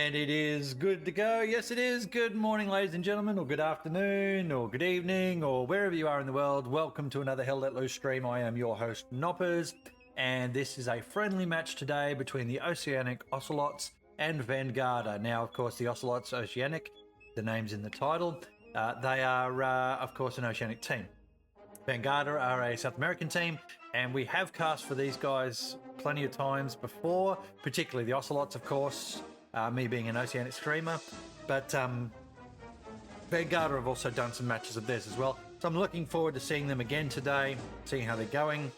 And it is good to go. Yes, it is. Good morning, ladies and gentlemen, or good afternoon, or good evening, or wherever you are in the world. Welcome to another Hell Let Loose stream. I am your host, Noppers, and this is a friendly match today between the Oceanic Ocelots and Vanguarda. Now, of course, the Ocelots, Oceanic, the name's in the title. They are, of course, an Oceanic team. Vanguarda are a South American team, and we have cast for these guys plenty of times before, particularly the Ocelots, of course. Me being an Oceanic streamer, but Vanguarda have also done some matches of theirs as well. So I'm looking forward to seeing them again today, seeing how they're going.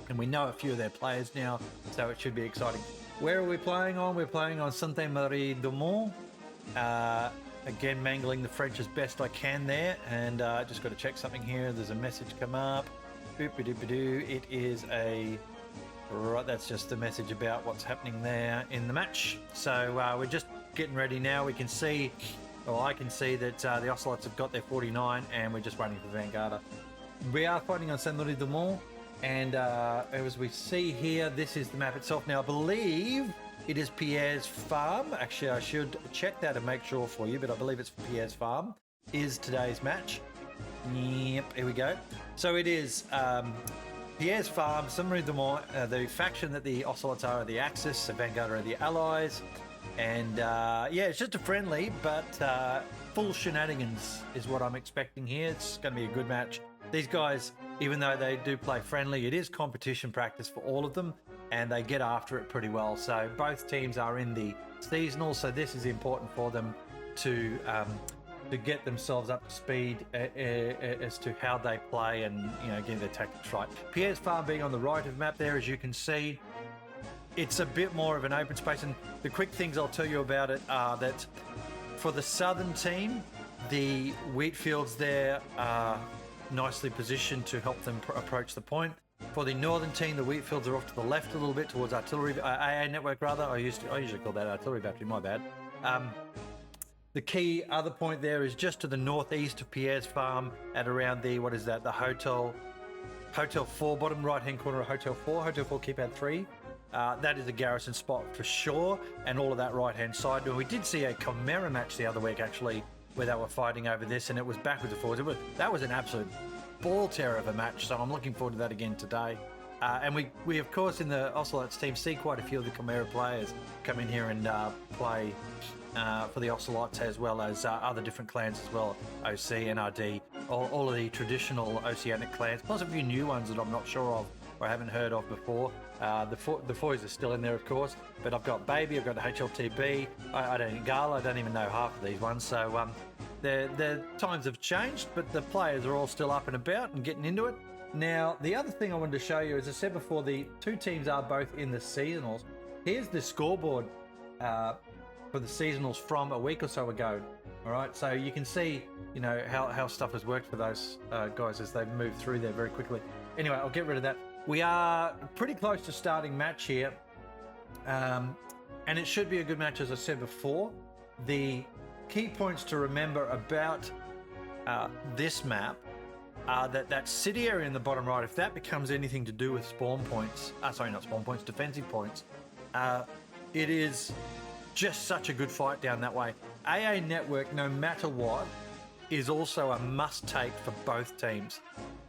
And we know a few of their players now, so it should be exciting. Where are we playing on? We're playing on Sainte-Marie du Mont. Again, mangling the French as best I can there. And just got to check something here. There's a message come up. It is a... Right, that's just the message about what's happening there in the match. So we're just getting ready now. We can see, or I can see that the Ocelots have got their 49 and we're just waiting for Vanguarda. We are fighting on Sainte-Marie du Mont, and as we see here, this is the map itself. Now, I believe it is Pierre's farm. Actually, I should check that and make sure for you, but I believe it's Pierre's farm is today's match. Yep, here we go. So it is... Pierre's farm, Sainte-Marie du Mont, the faction that the Ocelots are the Axis, the Vanguarda are the Allies, and yeah, it's just a friendly, but full shenanigans is what I'm expecting here. It's going to be a good match. These guys, even though they do play friendly, it is competition practice for all of them, and they get after it pretty well. So both teams are in the seasonal, so this is important for them to get themselves up to speed as to how they play and, you know, get their tactics right. Pierre's farm being on the right of the map there, as you can see, it's a bit more of an open space. And the quick things I'll tell you about it are that for the southern team, the wheat fields there are nicely positioned to help them approach the point. For the northern team, the wheat fields are off to the left a little bit towards artillery, AA network rather. I usually call that artillery battery, my bad. The key other point there is just to the northeast of Pierre's farm at around the, what is that, the Hotel 4, bottom right-hand corner of Hotel 4, keypad 3. That is a garrison spot for sure, and all of that right-hand side. But we did see a Chimera match the other week, actually, where they were fighting over this, and it was backwards and forwards. That was an absolute ball terror of a match, so I'm looking forward to that again today. And we, of course, in the Ocelots team, see quite a few of the Chimera players come in here and play... for the Ocelots, as well as other different clans as well, OC, NRD, all of the traditional Oceanic clans, plus a few new ones that I'm not sure of or I haven't heard of before. The Foys are still in there, of course, but I've got Baby, I've got HLTB, Gala, I don't even know half of these ones, so their times have changed, but the players are all still up and about and getting into it. Now, the other thing I wanted to show you, as I said before, the two teams are both in the seasonals. Here's the scoreboard for the seasonals from a week or so ago. All right, so you can see, you know, how stuff has worked for those guys as they've moved through there very quickly. Anyway, I'll get rid of that. We are pretty close to starting match here, and it should be a good match, as I said before. The key points to remember about this map are that city area in the bottom right, if that becomes anything to do with spawn points, sorry, not spawn points, defensive points, it is just such a good fight down that way. AA network, no matter what, is also a must-take for both teams.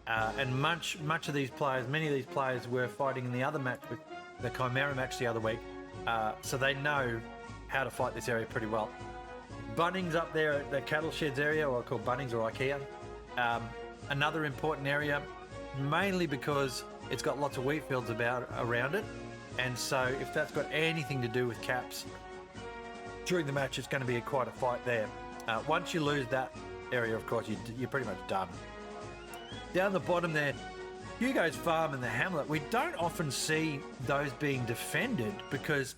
And much of these players, many of these players were fighting in the other match with the Chimera match the other week, so they know how to fight this area pretty well. Bunnings up there at the cattle sheds area, or called Bunnings or IKEA, another important area, mainly because it's got lots of wheat fields around it, and so if that's got anything to do with caps during the match, it's going to be quite a fight there. Once you lose that area, of course, you're pretty much done. Down the bottom there, Hugo's farm and the hamlet, we don't often see those being defended because,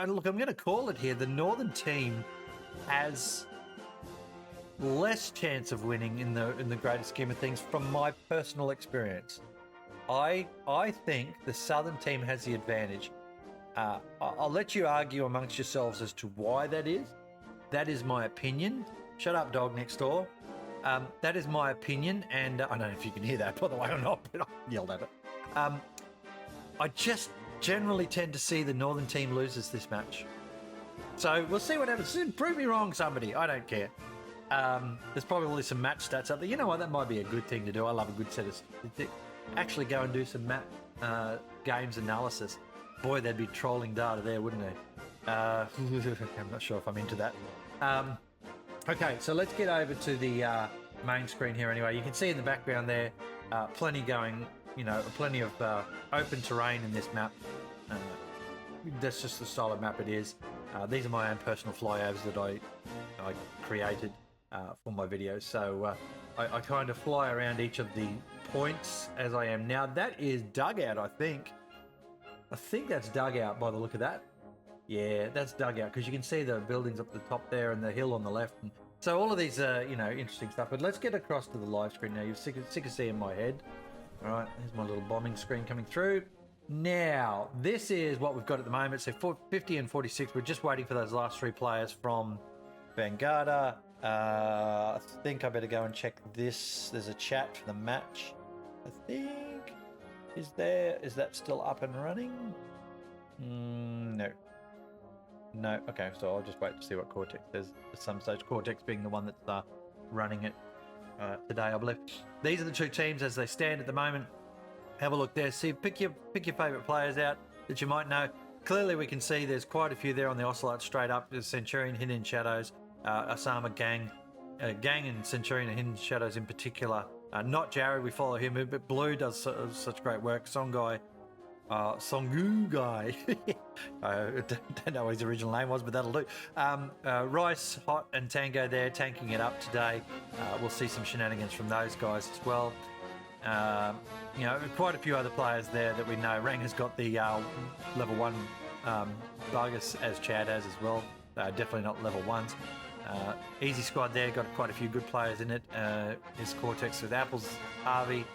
look, I'm going to call it here, the northern team has less chance of winning in the greater scheme of things from my personal experience. I think the southern team has the advantage. I'll let you argue amongst yourselves as to why that is. That is my opinion. Shut up, dog next door. That is my opinion, and I don't know if you can hear that, by the way, or not, but I yelled at it. I just generally tend to see the northern team loses this match. So we'll see what happens. Prove me wrong, somebody. I don't care. There's probably some match stats up there. You know what? That might be a good thing to do. I love a good set of statistics. Actually go and do some games analysis. Boy, they'd be trolling data there, wouldn't they? I'm not sure if I'm into that. Okay, so let's get over to the main screen here anyway. You can see in the background there, plenty going, plenty of open terrain in this map. That's just the style of map it is. These are my own personal flyovers that I created for my videos. So I kind of fly around each of the points as I am now. That is dugout, I think. I think that's dugout by the look of that. Yeah, that's dugout because you can see the buildings up the top there and the hill on the left. And so all of these are, interesting stuff. But let's get across to the live screen now. You're sick of seeing my head. All right, here's my little bombing screen coming through. Now, this is what we've got at the moment. So 50 and 46. We're just waiting for those last three players from Vanguarda. I think I better go and check this. There's a chat for the match. I think. Is that still up and running? No. No. Okay, so I'll just wait to see what Cortex says at some stage. Cortex being the one that's running it today, I believe. These are the two teams as they stand at the moment. Have a look there. See, pick your favourite players out that you might know. Clearly, we can see there's quite a few there on the Ocelot straight up. There's Centurion, Hidden in Shadows, Osama Gang, Gang and Centurion and Hidden Shadows in particular. Not Jared, we follow him, but Blue does such great work. Songu Guy. I don't know what his original name was, but that'll do. Rice, Hot, and Tango there, tanking it up today. We'll see some shenanigans from those guys as well. Quite a few other players there that we know. Rang has got the level 1 Vargas as Chad has as well. Definitely not level 1s. Easy squad there, got quite a few good players in it. His Cortex with Apples, Harvey,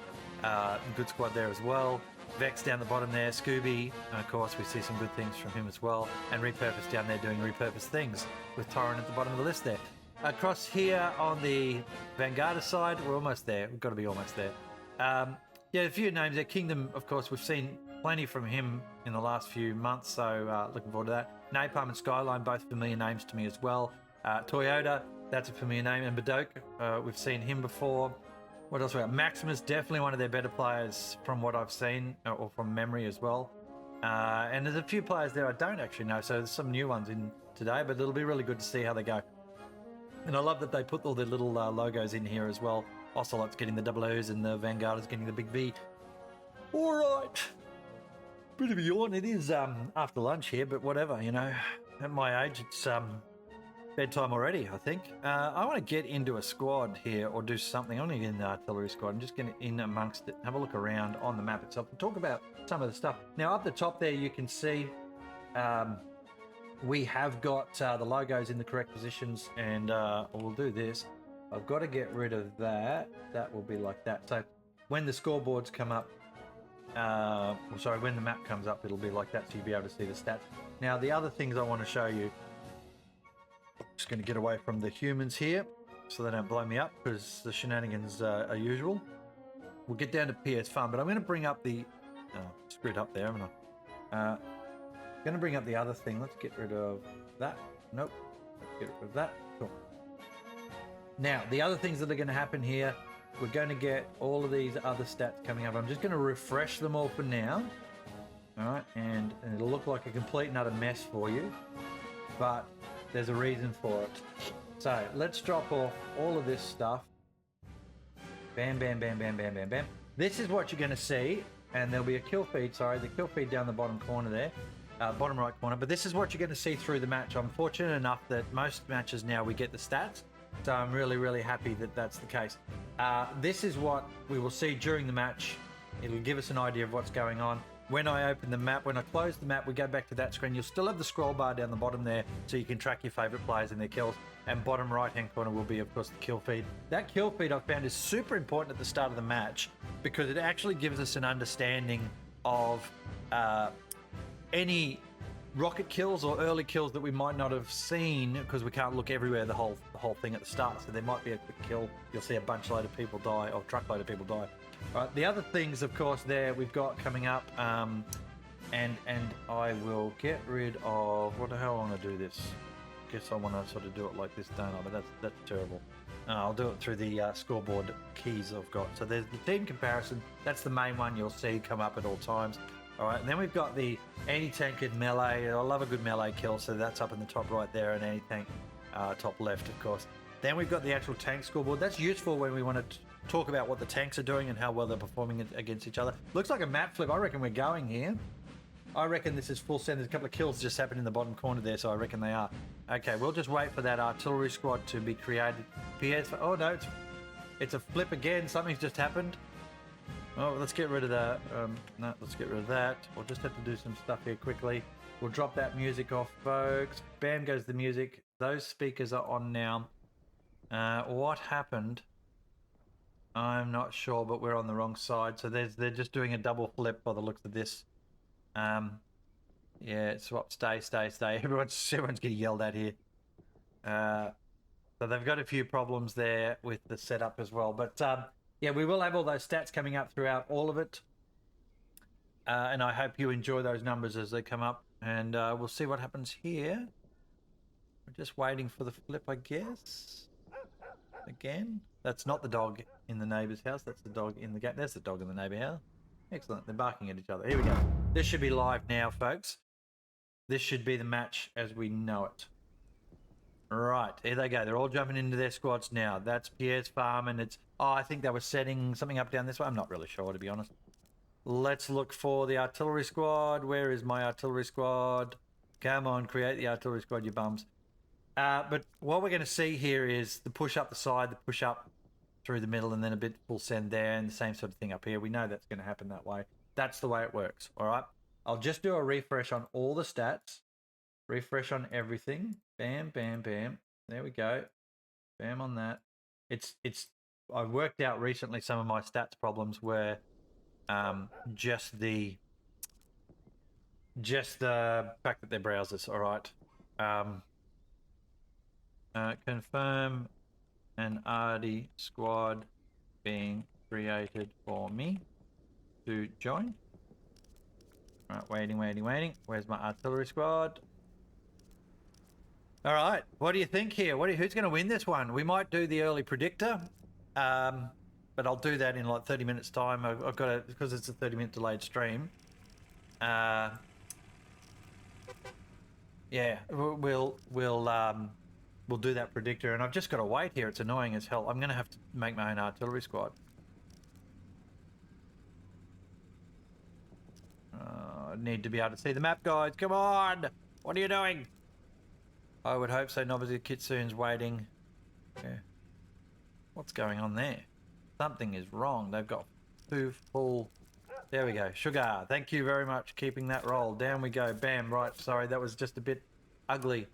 good squad there as well. Vex down the bottom there, Scooby, and of course we see some good things from him as well. And Repurpose down there doing repurposed things with Torrent at the bottom of the list there. Across here on the Vanguarda side, we're almost there. We've got to be almost there. A few names there. Kingdom, of course, we've seen plenty from him in the last few months, so looking forward to that. Napalm and Skyline, both familiar names to me as well. Toyota, that's a familiar name. And Badok, we've seen him before. What else we got? Maximus, definitely one of their better players from what I've seen, or from memory as well. And there's a few players there I don't actually know, so there's some new ones in today, but it'll be really good to see how they go. And I love that they put all their little logos in here as well. Ocelot's getting the double O's and the Vanguarda's getting the big V. All right. Bit of a yawn. It is after lunch here, but whatever, At my age, it's bedtime already, I think. I want to get into a squad here or do something. I want to get in the artillery squad and just get in amongst it, have a look around on the map itself and talk about some of the stuff. Now, up the top there, you can see we have got the logos in the correct positions, and we'll do this. I've got to get rid of that. That will be like that. So when the scoreboards come up, when the map comes up, it'll be like that, so you'll be able to see the stats. Now, the other things I want to show you, just going to get away from the humans here so they don't blow me up because the shenanigans are usual. We'll get down to Pierre's Farm, but I'm going to bring up the... screwed up there, haven't I? Going to bring up the other thing. Let's get rid of that. Nope. Let's get rid of that. Cool. Now, the other things that are going to happen here, we're going to get all of these other stats coming up. I'm just going to refresh them all for now. All right, and it'll look like a complete and utter mess for you, but there's a reason for it. So let's drop off all of this stuff. Bam, bam, bam, bam, bam, bam, bam. This is what you're going to see, and there'll be a kill feed, the kill feed down the bottom corner there. Bottom right corner, but this is what you're going to see through the match. I'm fortunate enough that most matches now we get the stats, so I'm really, really happy that that's the case. This is what we will see during the match. It'll give us an idea of what's going on. When I open the map, when I close the map, we go back to that screen. You'll still have the scroll bar down the bottom there, so you can track your favourite players and their kills. And bottom right-hand corner will be, of course, the kill feed. That kill feed I've found is super important at the start of the match because it actually gives us an understanding of any rocket kills or early kills that we might not have seen because we can't look everywhere the whole thing at the start. So there might be a quick kill. You'll see a bunch load of people die, or truckload of people die. Right, the other things, of course, there we've got coming up, and I will get rid of what the hell I want to do this. guess I want to sort of do it like this, don't I? But that's terrible. I'll do it through the scoreboard keys I've got. So there's the team comparison. That's the main one you'll see come up at all times. All right, and then we've got the anti-tank and melee. I love a good melee kill, so that's up in the top right there, and anti-tank top left, of course. Then we've got the actual tank scoreboard. That's useful when we want to talk about what the tanks are doing and how well they're performing against each other. Looks like a map flip. I reckon we're going here. I reckon this is full send. There's a couple of kills just happened in the bottom corner there, so I reckon they are. Okay, we'll just wait for that artillery squad to be created. Pierre's... Oh, no, it's a flip again. Something's just happened. Oh, let's get rid of that. No, let's get rid of that. We'll just have to do some stuff here quickly. We'll drop that music off, folks. Bam goes the music. Those speakers are on now. What happened? I'm not sure, but we're on the wrong side. So they're just doing a double flip by the looks of this. Yeah, swap, stay. Everyone's getting yelled at here. So they've got a few problems there with the setup as well. But yeah, we will have all those stats coming up throughout all of it. And I hope you enjoy those numbers as they come up. And we'll see what happens here. We're just waiting for the flip, I guess. Again. That's not the dog in the neighbour's house. That's the dog in the gate. There's the dog in the neighbour house. Excellent. They're barking at each other. Here we go. This should be live now, folks. This should be the match as we know it. Right. Here they go. They're all jumping into their squads now. That's Pierre's farm, and it's... Oh, I think they were setting something up down this way. I'm not really sure, to be honest. Let's look for the artillery squad. Where is my artillery squad? Come on, create the artillery squad, you bums. But what we're going to see here is the push up the side, the push up through the middle, and then a bit full send there, and the same sort of thing up here. We know that's going to happen that way. That's the way it works, all right? I'll just do a refresh on all the stats. Refresh on everything. Bam, bam, bam. There we go. Bam on that. I've worked out recently some of my stats problems were just the fact that they're browsers, all right? Confirm an RD squad being created for me to join. All right, waiting. Where's my artillery squad? All right, what do you think here? Who's going to win this one? We might do the early predictor, but I'll do that in like 30 minutes time. I've got to, because it's a 30-minute delayed stream. Yeah, we'll do that predictor, and I've just got to wait here. It's annoying as hell. I'm going to have to make my own artillery squad. I need to be able to see the map, guys. Come on! What are you doing? I would hope so. Nobuzu Kitsune's waiting. Yeah. What's going on there? Something is wrong. They've got two full... There we go. Sugar, thank you very much. Keeping that roll. Down we go. Bam. Right. Sorry, that was just a bit ugly.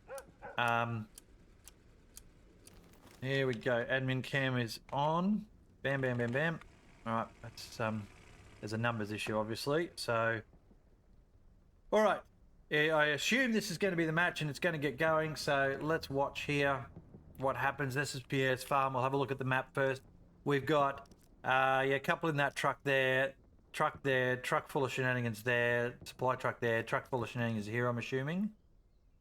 Here we go. Admin cam is on. Bam, bam, bam, bam. All right. That's there's a numbers issue, obviously. So, all right. I assume this is going to be the match and it's going to get going. So let's watch here what happens. This is Pierre's farm. I'll have a look at the map first. We've got a couple in that truck there, truck full of shenanigans there, supply truck there, truck full of shenanigans here, I'm assuming.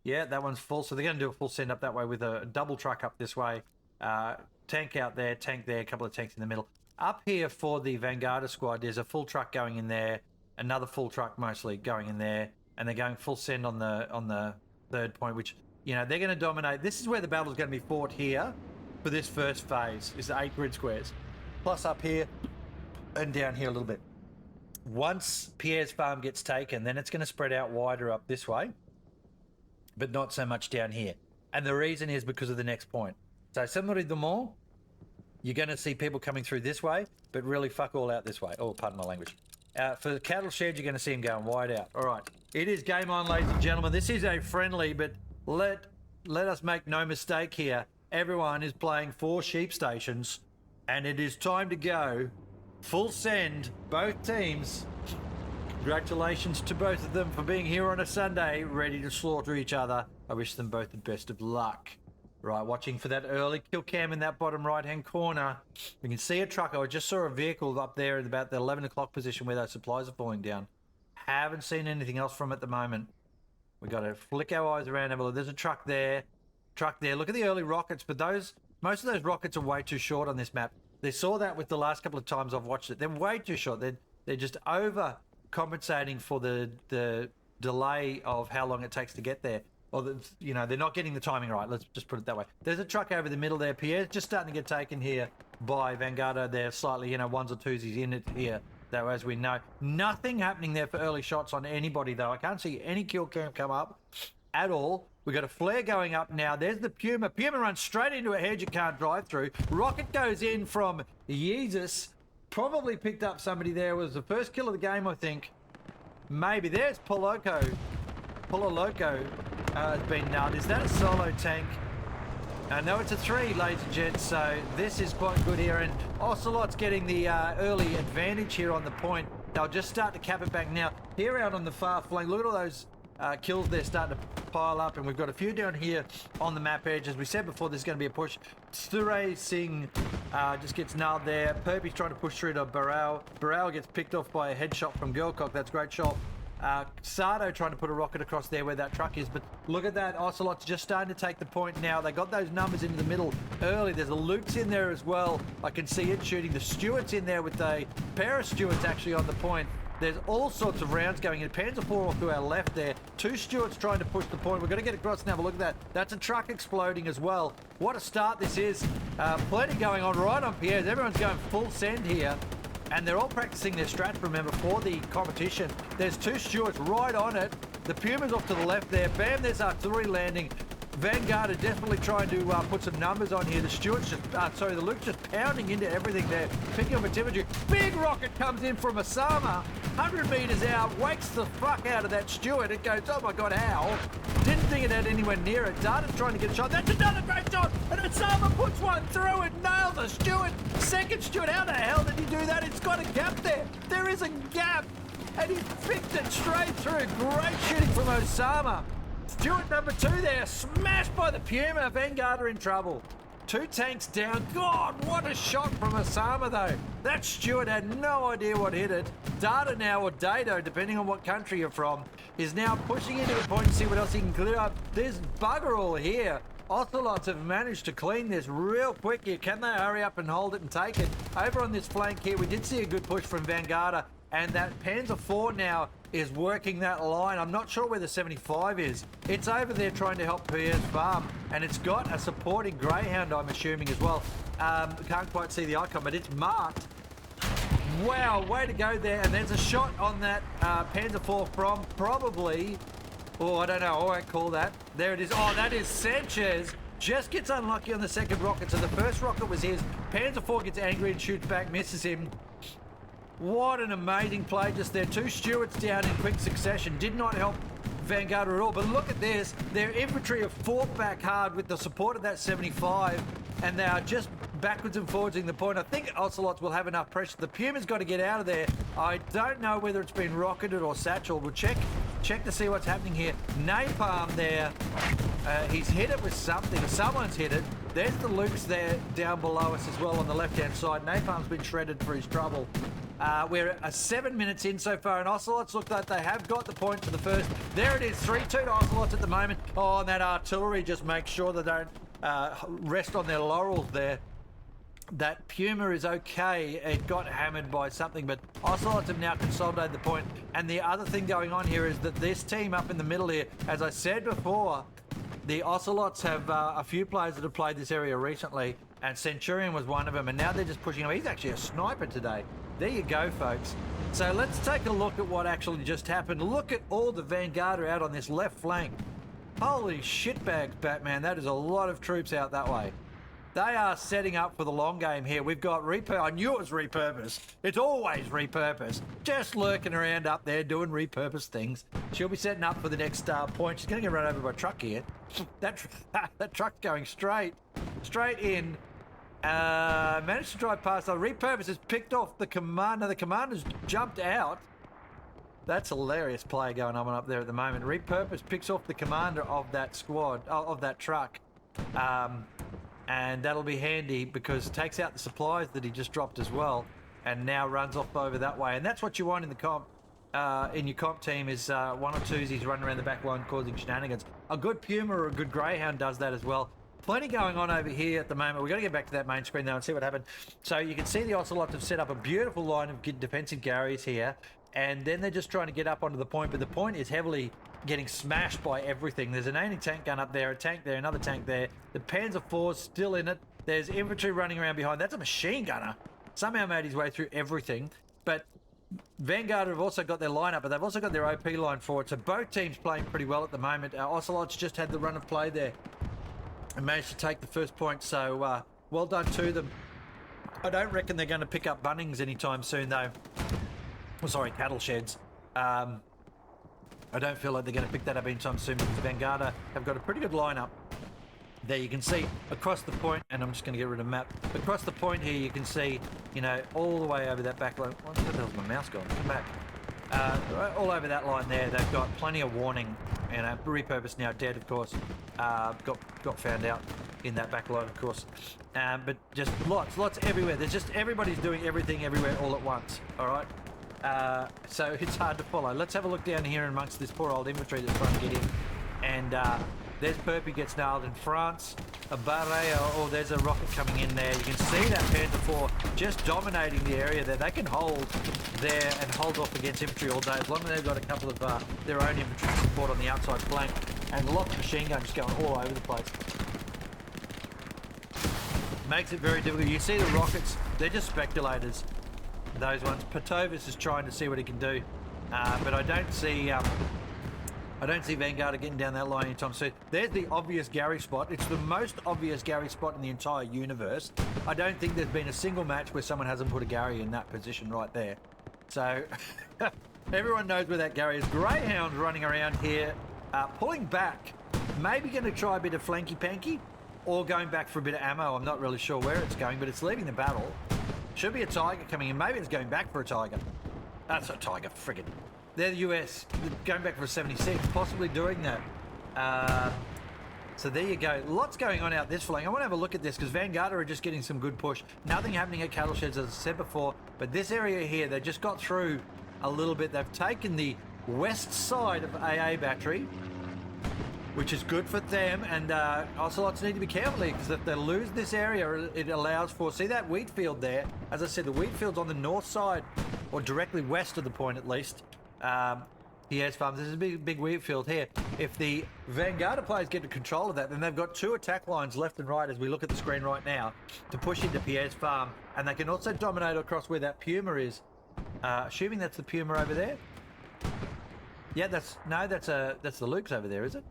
Yeah, that one's full. So they're going to do a full send up that way with a double truck up this way. Tank out there, tank there, a couple of tanks in the middle. Up here for the Vanguarda squad, there's a full truck going in there, another full truck mostly going in there, and they're going full send on the third point, which, you know, they're going to dominate. This is where the battle's going to be fought here for this first phase, is the 8 grid squares. Plus up here and down here a little bit. Once Pierre's farm gets taken, then it's going to spread out wider up this way, but not so much down here. And the reason is because of the next point. So similarly, the mall, you're going to see people coming through this way, but really fuck all out this way. Oh, pardon my language. For the cattle shed, you're going to see them going wide out. All right. It is game on, ladies and gentlemen. This is a friendly, but let us make no mistake here. Everyone is playing 4 sheep stations, and it is time to go. Full send, both teams. Congratulations to both of them for being here on a Sunday, ready to slaughter each other. I wish them both the best of luck. Right, watching for that early kill cam in that bottom right-hand corner. We can see a truck. I just saw a vehicle up there at about the 11 o'clock position where those supplies are falling down. Haven't seen anything else from at the moment. We got to flick our eyes around. Have a look. There's a truck there. truck there. Look at the early rockets, but most of those rockets are way too short on this map. They saw that with the last couple of times I've watched it. They're way too short. They're just overcompensating for the delay of how long it takes to get there. Or, they're not getting the timing right. Let's just put it that way. There's a truck over the middle there. Pierre's just starting to get taken here by Vanguarda. They're slightly, ones or twosies in it here, though, as we know. Nothing happening there for early shots on anybody, though. I can't see any kill cam come up at all. We've got a flare going up now. There's the Puma. Puma runs straight into a hedge you can't drive through. Rocket goes in from Jesus. Probably picked up somebody there. It was the first kill of the game, I think. Maybe. There's Pololo has been nailed. Is that a solo tank? No, it's a 3, ladies and gents, so this is quite good here. And Ocelot's getting the early advantage here on the point. They'll just start to cap it back now. Here out on the far flank, look at all those kills there starting to pile up, and we've got a few down here on the map edge. As we said before, there's going to be a push. Sture Singh just gets nailed there. Perpy's trying to push through to Barao. Barao gets picked off by a headshot from Girlcock. That's a great shot. Sato trying to put a rocket across there where that truck is, but look at that. Ocelot's just starting to take the point now. They got those numbers into the middle early. There's a Luke's in there as well. I can see it shooting. The Stewart's in there with a pair of Stewarts actually on the point. There's all sorts of rounds going in. Panzer 4 off to our left there. 2 Stewarts trying to push the point. We're going to get across now, but look at that. That's a truck exploding as well. What a start this is. Plenty going on right on Pierre's. Everyone's going full send here. And they're all practicing their strats, remember, for the competition. There's 2 Stewarts right on it. The Puma's off to the left there. Bam, there's artillery landing. Vanguard are definitely trying to put some numbers on here. The Stewart's the Luke's just pounding into everything there, picking up infantry. Big rocket comes in from Osama, 100 meters out, wakes the fuck out of that Stewart. It goes, oh my God, how? Didn't think it had anywhere near it. Data's trying to get a shot. That's another great shot. And Osama puts one through and nails a Stewart. Second Stewart, how the hell did he do that? It's got a gap there. There is a gap. And he picked it straight through. Great shooting from Osama. Stewart number 2 there, smashed by the Puma. Vanguard are in trouble. 2 tanks down. God, what a shot from Osama though. That Stewart had no idea what hit it. Data now, or Dato, depending on what country you're from, is now pushing into the point to see what else he can clear up. There's bugger all here. Ocelots have managed to clean this real quick here. Can they hurry up and hold it and take it? Over on this flank here, we did see a good push from Vanguarda, and that Panzer 4 now is working that line. I'm not sure where the 75 is. It's over there trying to help Pierre's farm, and it's got a supporting Greyhound, I'm assuming, as well. Can't quite see the icon, but it's marked. Wow, way to go there. And there's a shot on that Panzer 4 from probably, I don't know, I won't call that. There it is. Oh, that is Sanchez. Just gets unlucky on the second rocket. So the first rocket was his. Panzer 4 gets angry and shoots back, misses him. What an amazing play just there. 2 Stewarts down in quick succession. Did not help Vanguard at all. But look at this. Their infantry have fought back hard with the support of that 75. And they are just backwards and forwards in the point. I think Ocelots will have enough pressure. The Puma's got to get out of there. I don't know whether it's been rocketed or satchel. We'll check to see what's happening here. Napalm there. He's hit it with something. Someone's hit it. There's the Luke's there down below us as well on the left-hand side. Napalm's been shredded for his trouble. We're 7 minutes in so far, and Ocelots look like they have got the point for the first. There it is, 3-2 to Ocelots at the moment. Oh, and that artillery just makes sure they don't rest on their laurels there. That Puma is okay. It got hammered by something, but Ocelots have now consolidated the point. And the other thing going on here is that this team up in the middle here, as I said before, the Ocelots have a few players that have played this area recently, and Centurion was one of them, and now they're just pushing him. He's actually a sniper today. There you go, folks. So let's take a look at what actually just happened. Look at all the Vanguard out on this left flank. Holy shitbags, Batman. That is a lot of troops out that way. They are setting up for the long game here. We've got I knew it was repurposed. It's always repurposed. Just lurking around up there doing repurposed things. She'll be setting up for the next point. She's going to get run over by a truck here. That truck's going straight in. Managed to drive past. The repurpose has picked off the commander. The commander's jumped out. That's hilarious play going on up there at the moment. Repurpose picks off the commander of that squad, of that truck. And that'll be handy because it takes out the supplies that he just dropped as well, and now runs off over that way. And that's what you want in the comp. in your comp team is one or twosies running around the back line causing shenanigans. A good Puma or a good Greyhound does that as well. Plenty going on over here at the moment. We've got to get back to that main screen though and see what happened. So you can see the Ocelots have set up a beautiful line of defensive Garys here, and then they're just trying to get up onto the point, but the point is heavily getting smashed by everything. There's an anti-tank gun up there, a tank there, another tank there. The Panzer IV's still in it. There's infantry running around behind. That's a machine gunner. Somehow made his way through everything. But Vanguard have also got their lineup, but they've also got their OP line for it. So both teams playing pretty well at the moment. Ocelots just had the run of play there and managed to take the first point. So well done to them. I don't reckon they're going to pick up Bunnings anytime soon, though. Oh, sorry, cattle sheds. I don't feel like they're going to pick that up anytime soon because Vanguarda have got a pretty good lineup. There you can see across the point, and I'm just going to get rid of the map. Across the point here, you can see, you know, all the way over that back line. What the hell's my mouse gone? Come back. All over that line there, they've got plenty of warning. And repurposed now, dead, of course. Got found out in that back line, of course. But just lots everywhere. There's just everybody's doing everything everywhere all at once. All right. So it's hard to follow. Let's have a look down here amongst this poor old infantry that's trying to get in. And there's Perpy gets nailed in France. A Barre, oh, there's a rocket coming in there. You can see that Panther IV just dominating the area there. They can hold there and hold off against infantry all day as long as they've got a couple of their own infantry support on the outside flank. And lots of machine guns going all over the place. Makes it very difficult. You see the rockets, they're just speculators. Those ones. Patovis is trying to see what he can do, but I don't see Vanguard getting down that line anytime soon. There's the obvious Gary spot. It's the most obvious Gary spot in the entire universe. I don't think there's been a single match where someone hasn't put a Gary in that position right there. So everyone knows where that Gary is. Greyhound running around here, pulling back. Maybe going to try a bit of flanky panky, or going back for a bit of ammo. I'm not really sure where it's going, but it's leaving the battle. Should be a Tiger coming in. Maybe it's going back for a Tiger. That's a Tiger, friggin'. They're the US, going back for a 76, possibly doing that. So there you go. Lots going on out this flank. I want to have a look at this because Vanguard are just getting some good push. Nothing happening at cattle sheds, as I said before. But this area here, they just got through a little bit. They've taken the west side of AA battery, which is good for them, and Ocelots need to be careful because if they lose this area, it allows for, see that wheat field there? As I said, the wheat field's on the north side, or directly west of the point at least. Pierre's farms, there's a big wheat field here. If the Vanguard players get control of that, then they've got two attack lines left and right as we look at the screen right now to push into Pierre's farm, and they can also dominate across where that Puma is. Assuming that's the Puma over there? Yeah, that's the Luke's over there, is it?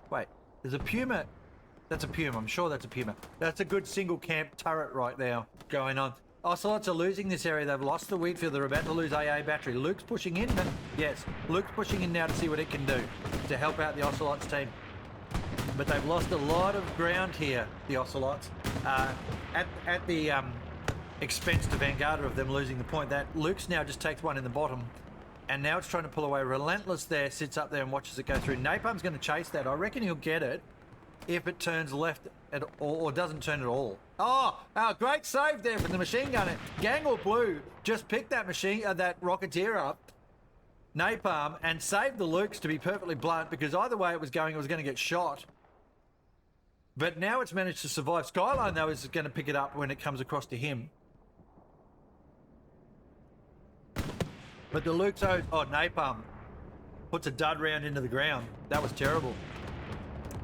Wait, there's a Puma. That's a Puma. I'm sure that's a Puma. That's a good single camp turret right now going on. Ocelots are losing this area. They've lost the wheat field. They're about to lose AA battery. Luke's pushing in. Yes, Luke's pushing in now to see what it can do to help out the Ocelots team. But they've lost a lot of ground here, the Ocelots, at the expense to Vanguard of them losing the point. That Luke's now just takes one in the bottom. And now it's trying to pull away. Relentless there, sits up there and watches it go through. Napalm's going to chase that. I reckon he'll get it if it turns left at all, or doesn't turn at all. Oh, great save there from the machine gunner. Gangle Blue just picked that that Rocketeer up, Napalm, and saved the Lukes, to be perfectly blunt, because either way it was going to get shot. But now it's managed to survive. Skyline, though, is going to pick it up when it comes across to him. But the Luke's, Napalm puts a dud round into the ground. That was terrible.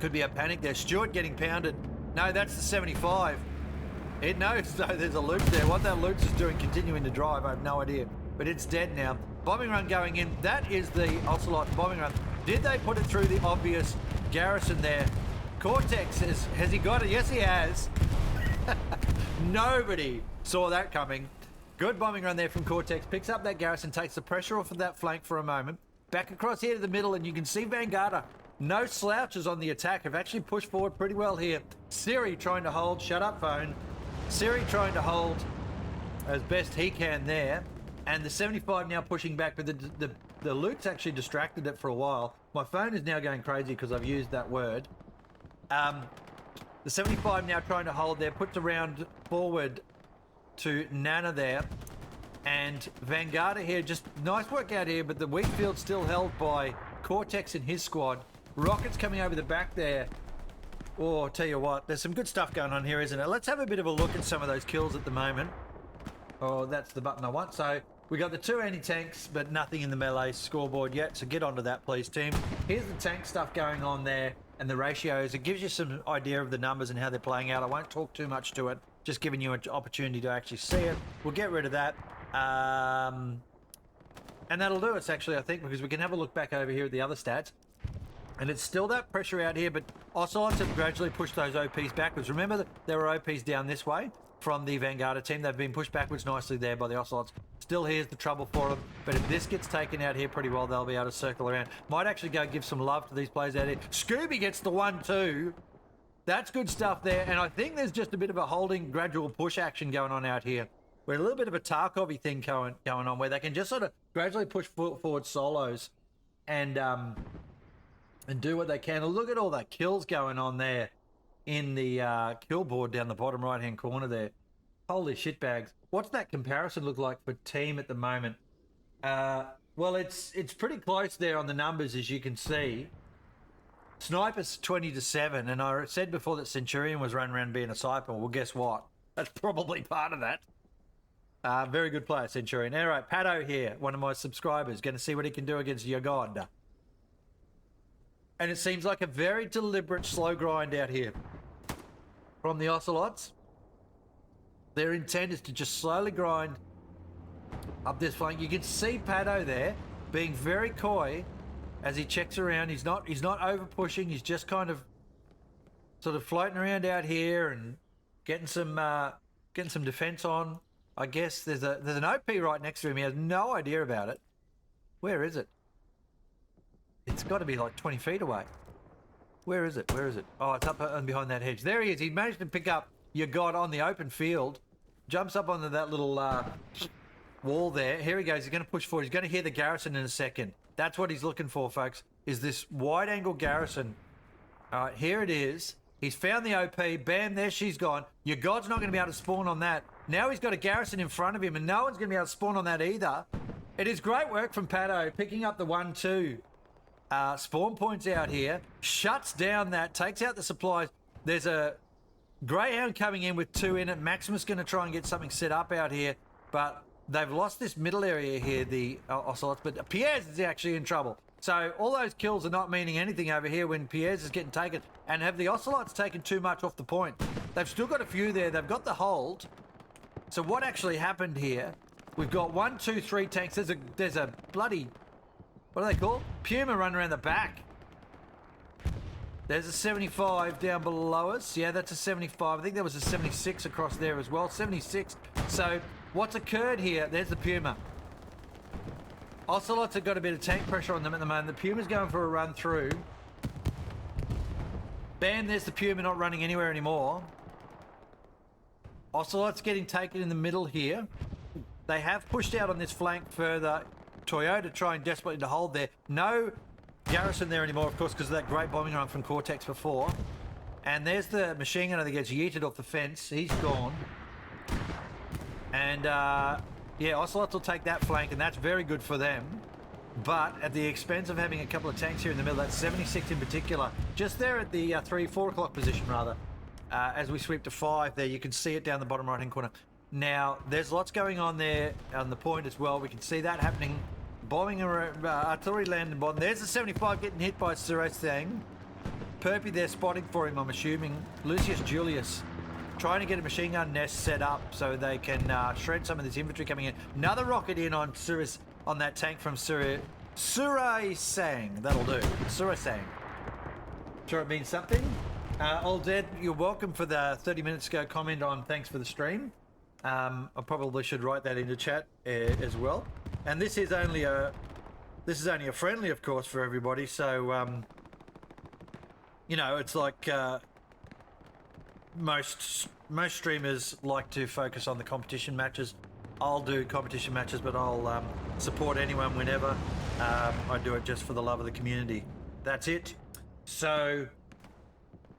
Could be a panic there. Stewart getting pounded. No, that's the 75. It knows though there's a Luke there. What that Luke's is doing, continuing to drive, I have no idea. But it's dead now. Bombing run going in. That is the Ocelot bombing run. Did they put it through the obvious garrison there? Cortex has he got it? Yes, he has. Nobody saw that coming. Good bombing run there from Cortex. Picks up that garrison, takes the pressure off of that flank for a moment. Back across here to the middle, and you can see Vanguarda. No slouches on the attack. Have actually pushed forward pretty well here. Siri trying to hold. Shut up, phone. Siri trying to hold as best he can there. And the 75 now pushing back, but the Luke's actually distracted it for a while. My phone is now going crazy because I've used that word. The 75 now trying to hold there. Puts a round forward to Nana there. And Vanguarda here, just nice work out here, but the wheat field's still held by Cortex and his squad. Rockets coming over the back there. Oh, tell you what, there's some good stuff going on here, isn't it? Let's have a bit of a look at some of those kills at the moment. Oh, that's the button I want. So we got the 2 anti-tanks, but nothing in the melee scoreboard yet. So get onto that, please, team. Here's the tank stuff going on there and the ratios. It gives you some idea of the numbers and how they're playing out. I won't talk too much to it, just giving you an opportunity to actually see it. We'll get rid of that. And that'll do us, actually, I think, because we can have a look back over here at the other stats. And it's still that pressure out here, but Ocelots have gradually pushed those OPs backwards. Remember that there were OPs down this way from the Vanguarda team. They've been pushed backwards nicely there by the Ocelots. Still, here's the trouble for them. But if this gets taken out here pretty well, they'll be able to circle around. Might actually go give some love to these players out here. Scooby gets the 1-2. That's good stuff there. And I think there's just a bit of a holding gradual push action going on out here. We're a little bit of a Tarkov-y thing going on where they can just sort of gradually push forward solos and do what they can. And look at all that kills going on there in the kill board down the bottom right-hand corner there. Holy shitbags. What's that comparison look like for team at the moment? Well, it's pretty close there on the numbers, as you can see. Sniper's 20-7, and I said before that Centurion was running around being a sniper. Well, guess what? That's probably part of that. Very good player, Centurion. All right, Pato here, one of my subscribers, going to see what he can do against your god. And it seems like a very deliberate, slow grind out here from the Ocelots. Their intent is to just slowly grind up this flank. You can see Pato there being very coy as he checks around. He's not over pushing. He's just kind of sort of floating around out here and getting some defense on. I guess there's an OP right next to him. He has no idea about it. Where is it? It's got to be like 20 feet away. Where is it? Where is it? Oh, it's up and behind that hedge. There he is. He managed to pick up your god on the open field. Jumps up onto that little wall there. Here he goes. He's going to push forward. He's going to hear the garrison in a second. That's what he's looking for, folks, is this wide-angle garrison. All right, here it is. He's found the OP. Bam, there she's gone. Your god's not going to be able to spawn on that. Now he's got a garrison in front of him, and no one's going to be able to spawn on that either. It is great work from Pato, picking up the 1-2 spawn points out here. Shuts down that, takes out the supplies. There's a Greyhound coming in with 2 in it. Maximus going to try and get something set up out here, but they've lost this middle area here, the Ocelots, but Pierre's is actually in trouble. So all those kills are not meaning anything over here when Pierre's is getting taken. And have the Ocelots taken too much off the point? They've still got a few there. They've got the hold. So what actually happened here? We've got 1, 2, 3 tanks. There's a bloody, what are they called? Puma running around the back. There's a 75 down below us. Yeah, that's a 75. I think there was a 76 across there as well. 76. So what's occurred here? There's the Puma. Ocelots have got a bit of tank pressure on them at the moment. The Puma's going for a run through. Bam, there's the Puma not running anywhere anymore. Ocelots getting taken in the middle here. They have pushed out on this flank further. Toyota trying desperately to hold there. No garrison there anymore, of course, because of that great bombing run from Cortex before. And there's the machine gunner that gets yeeted off the fence. He's gone. And yeah, Ocelots will take that flank, and that's very good for them. But at the expense of having a couple of tanks here in the middle, that's 76 in particular. Just there at the 4 o'clock position, rather. As we sweep to 5 there, you can see it down the bottom right-hand corner. Now, there's lots going on there on the point as well. We can see that happening. Bombing around, artillery landing bottom. There's the 75 getting hit by Surasang. Perpy there spotting for him, I'm assuming. Lucius Julius trying to get a machine gun nest set up so they can shred some of this infantry coming in. Another rocket in on that tank from Surasang. That'll do. Surasang. Sure it means something. Old Dead, you're welcome for the 30 minutes ago comment on thanks for the stream. I probably should write that into chat as well. And this is only a friendly, of course, for everybody. So you know, it's like most streamers like to focus on the competition matches. I'll do competition matches, but I'll support anyone whenever. I do it just for the love of the community. That's it. So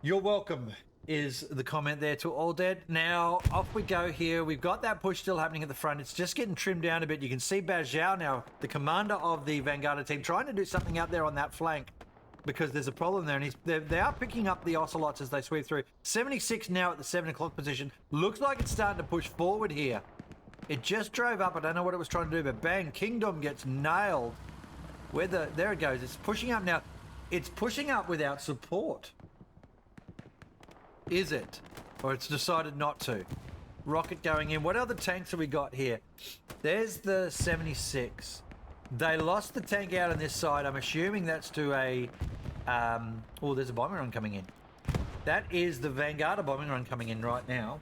you're welcome is the comment there to all dead. Now, off we go here. We've got that push still happening at the front. It's just getting trimmed down a bit. You can see Bajau now, the commander of the Vanguarda team, trying to do something out there on that flank because there's a problem there. And they are picking up the Ocelots as they sweep through. 76 now at the 7 o'clock position. Looks like it's starting to push forward here. It just drove up. I don't know what it was trying to do, but bang, Kingdom gets nailed. There it goes. It's pushing up now. It's pushing up without support. Is it? Or it's decided not to. Rocket going in. What other tanks have we got here? There's the 76. They lost the tank out on this side. I'm assuming that's to a... oh, there's a bombing run coming in. That is the Vanguarda bombing run coming in right now.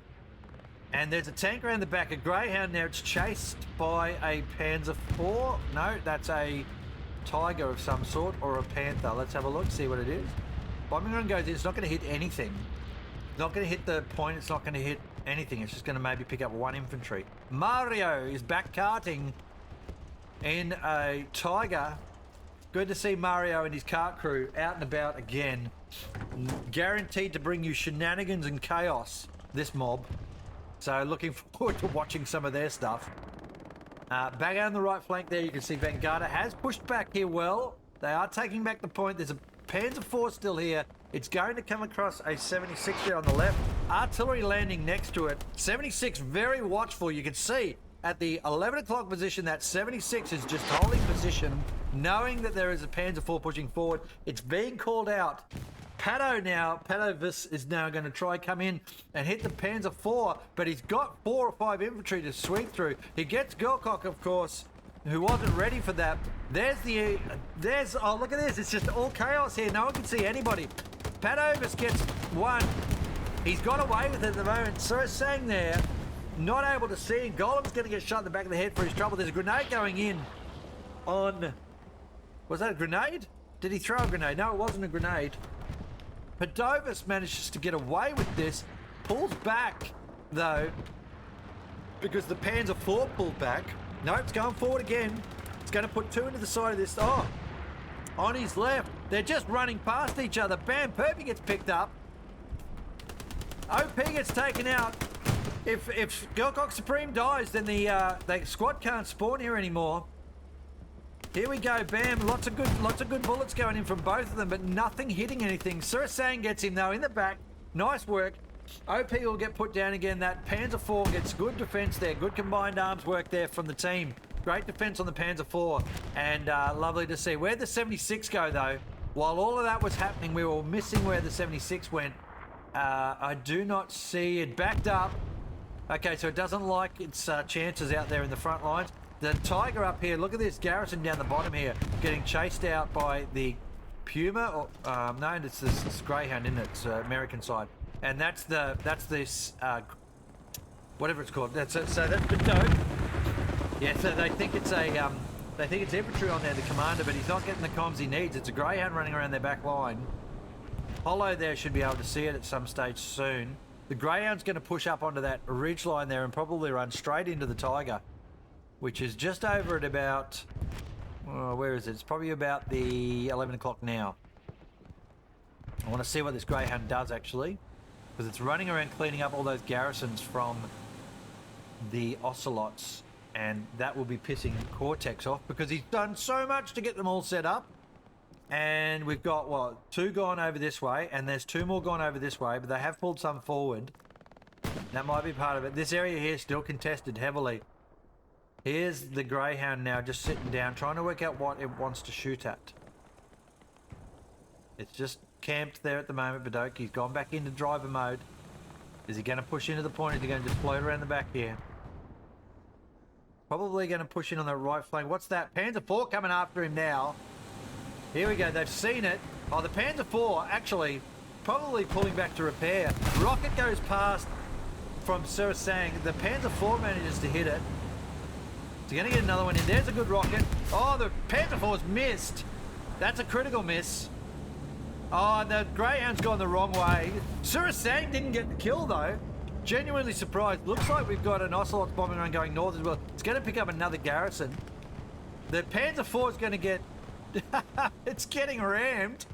And there's a tank around the back. A Greyhound now. It's chased by a Panzer IV. No, that's a Tiger of some sort or a Panther. Let's have a look, see what it is. Bombing run goes in. It's not going to hit anything. It's not going to hit the point. It's not going to hit anything. It's just going to maybe pick up one infantry. Mario is back karting in a Tiger. Good to see Mario and his kart crew out and about again. Guaranteed to bring you shenanigans and chaos, this mob. So looking forward to watching some of their stuff. Back out on the right flank there, you can see Vanguarda has pushed back here well. They are taking back the point. There's a Panzer IV still here. It's going to come across a 76 there on the left. Artillery landing next to it. 76 very watchful. You can see at the 11 o'clock position that 76 is just holding position, knowing that there is a Panzer IV pushing forward. It's being called out. Padovis is now going to try come in and hit the Panzer IV, but he's got 4 or 5 infantry to sweep through. He gets Gurkok, of course, who wasn't ready for that. Oh, look at this. It's just all chaos here. No one can see anybody. Padovis gets one. He's got away with it at the moment. So it's saying there, not able to see him. Golem's going to get shot in the back of the head for his trouble. There's a grenade going in on... Was that a grenade? Did he throw a grenade? No, it wasn't a grenade. Padovis manages to get away with this. Pulls back, though, because the Panzer IV pulled back. No, it's going forward again. It's going to put 2 into the side of this. Oh, on his left. They're just running past each other. Bam, Perpy gets picked up. OP gets taken out. If Gurkok Supreme dies, then the squad can't spawn here anymore. Here we go, bam. Lots of good bullets going in from both of them, but nothing hitting anything. Surisang gets him though in the back. Nice work. OP will get put down again. That Panzer IV gets good defense there. Good combined arms work there from the team. Great defense on the Panzer IV, and lovely to see. Where'd the 76 go though? While all of that was happening, we were missing where the 76 went. I do not see it. Backed up. Okay, so it doesn't like its chances out there in the front lines. The Tiger up here, look at this garrison down the bottom here, getting chased out by the Puma, or no, it's this Greyhound, isn't it? It's American side, and that's this whatever it's called. So that's the dope. Yeah, so they think it's infantry on there, the commander, but he's not getting the comms he needs. It's a Greyhound running around their back line. Hollow there should be able to see it at some stage soon. The Greyhound's going to push up onto that ridge line there and probably run straight into the Tiger, which is just over at about, where is it? It's probably about the 11 o'clock now. I want to see what this Greyhound does actually, because it's running around cleaning up all those garrisons from the Ocelots, and that will be pissing Cortex off because he's done so much to get them all set up. And we've got, what, 2 gone over this way, and there's 2 more gone over this way, but they have pulled some forward. That might be part of it. This area here is still contested heavily. Here's the Greyhound now just sitting down, trying to work out what it wants to shoot at. It's just camped there at the moment, Badoki's gone back into driver mode. Is he going to push into the point? Is he going to just float around the back here? Probably going to push in on the right flank. What's that? Panzer IV coming after him now. Here we go, they've seen it. Oh, the Panzer IV actually probably pulling back to repair. Rocket goes past from Surisang. The Panzer IV manages to hit it. So you're going to get another one in. There's a good rocket. Oh, the Panzer IV's missed. That's a critical miss. Oh, and the Greyhound's gone the wrong way. Surisang didn't get the kill though. Genuinely surprised. Looks like we've got an Ocelot bombing run going north as well. It's going to pick up another garrison. The Panzer IV is going to get... it's getting rammed.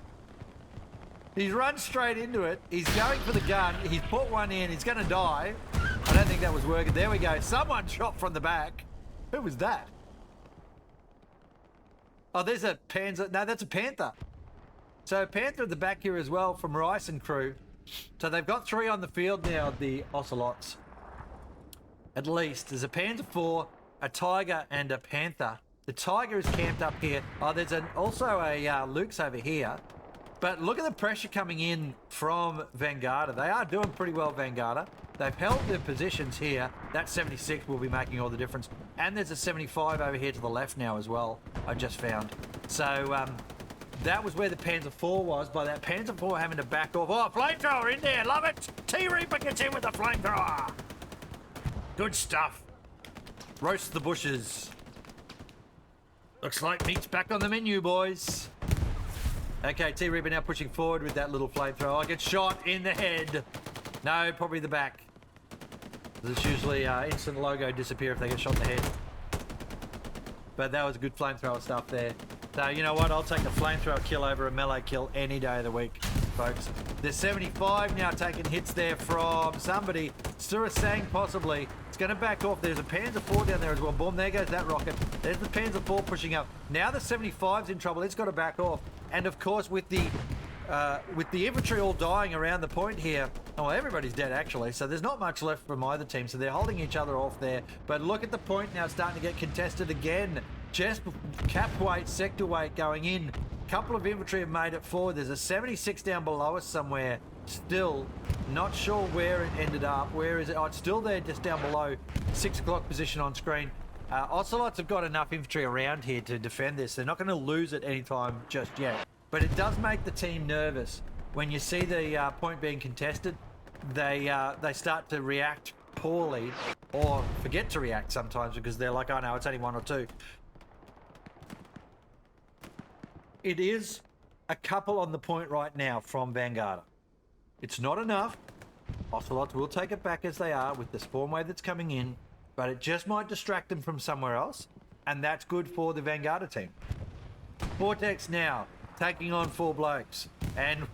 He's run straight into it. He's going for the gun. He's put one in. He's going to die. I don't think that was working. There we go. Someone shot from the back. Who was that? Oh, there's a Panzer. No, that's a Panther. So Panther at the back here as well from Rice and crew. So they've got 3 on the field now, the Ocelots. At least. There's a Panzer IV, a Tiger, and a Panther. The Tiger is camped up here. Oh, there's also a Luke's over here. But look at the pressure coming in from Vanguarda. They are doing pretty well, Vanguarda. They've held their positions here. That 76 will be making all the difference. And there's a 75 over here to the left now as well, I just found. So that was where the Panzer IV was. By that Panzer IV having to back off. Oh, flamethrower in there. Love it. T-Reaper gets in with the flamethrower. Good stuff. Roast the bushes. Looks like meat's back on the menu, boys. Okay, T-Reaper now pushing forward with that little flamethrower. I get shot in the head. No, probably the back. There's usually instant logo disappear if they get shot in the head. But that was good flamethrower stuff there. So, you know what? I'll take a flamethrower kill over a melee kill any day of the week, folks. There's 75 now taking hits there from somebody. Surasang possibly. It's going to back off. There's a Panzer IV down there as well. Boom, there goes that rocket. There's the Panzer IV pushing up. Now the 75's in trouble. It's got to back off. And of course, with the infantry all dying around the point here, oh, everybody's dead actually, so there's not much left from either team, so they're holding each other off there. But look at the point now starting to get contested again. Just cap weight, sector weight going in. Couple of infantry have made it forward. There's a 76 down below us somewhere. Still not sure where it ended up. Where is it? Oh, it's still there just down below 6 o'clock position on screen. Ocelots have got enough infantry around here to defend this. They're not going to lose it anytime just yet. But it does make the team nervous. When you see the point being contested, they start to react poorly or forget to react sometimes because they're like, oh no, it's only 1 or 2. It is a couple on the point right now from Vanguarda. It's not enough. Ocelots will take it back as they are with the spawn wave that's coming in, but it just might distract them from somewhere else, and that's good for the Vanguarda team. Vortex now taking on 4 blokes, and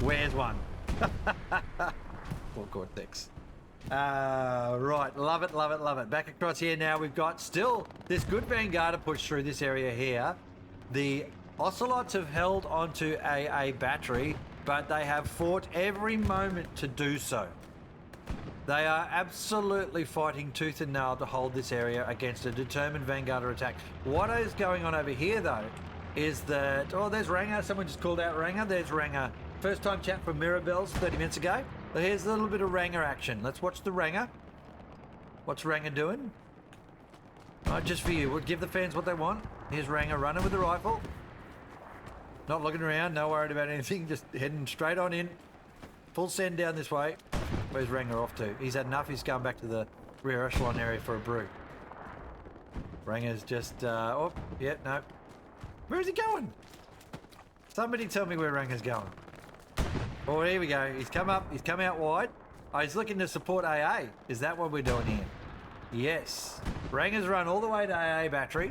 where's one? Poor Cortex. Right, love it, love it, love it. Back across here now, we've got still this good Vanguarda push through this area here. The Ocelots have held onto a battery, but they have fought every moment to do so. They are absolutely fighting tooth and nail to hold this area against a determined Vanguarda attack. What is going on over here, though, is that... Oh, there's Ranger. Someone just called out Ranger. There's Ranger. First time chat from Mirabells 30 minutes ago. But here's a little bit of Ranger action. Let's watch the Ranger. What's Ranger doing? Just for you. We'll give the fans what they want. Here's Ranger running with the rifle. Not looking around. Not worried about anything. Just heading straight on in. Full send down this way. Where's Ranger off to? He's had enough. He's going back to the rear echelon area for a brew. Ranger's just... oh, yeah, no. Where is he going? Somebody tell me where Ranger's going. Oh, here we go. He's come up. He's come out wide. Oh, he's looking to support AA. Is that what we're doing here? Yes. Ranger's run all the way to AA battery,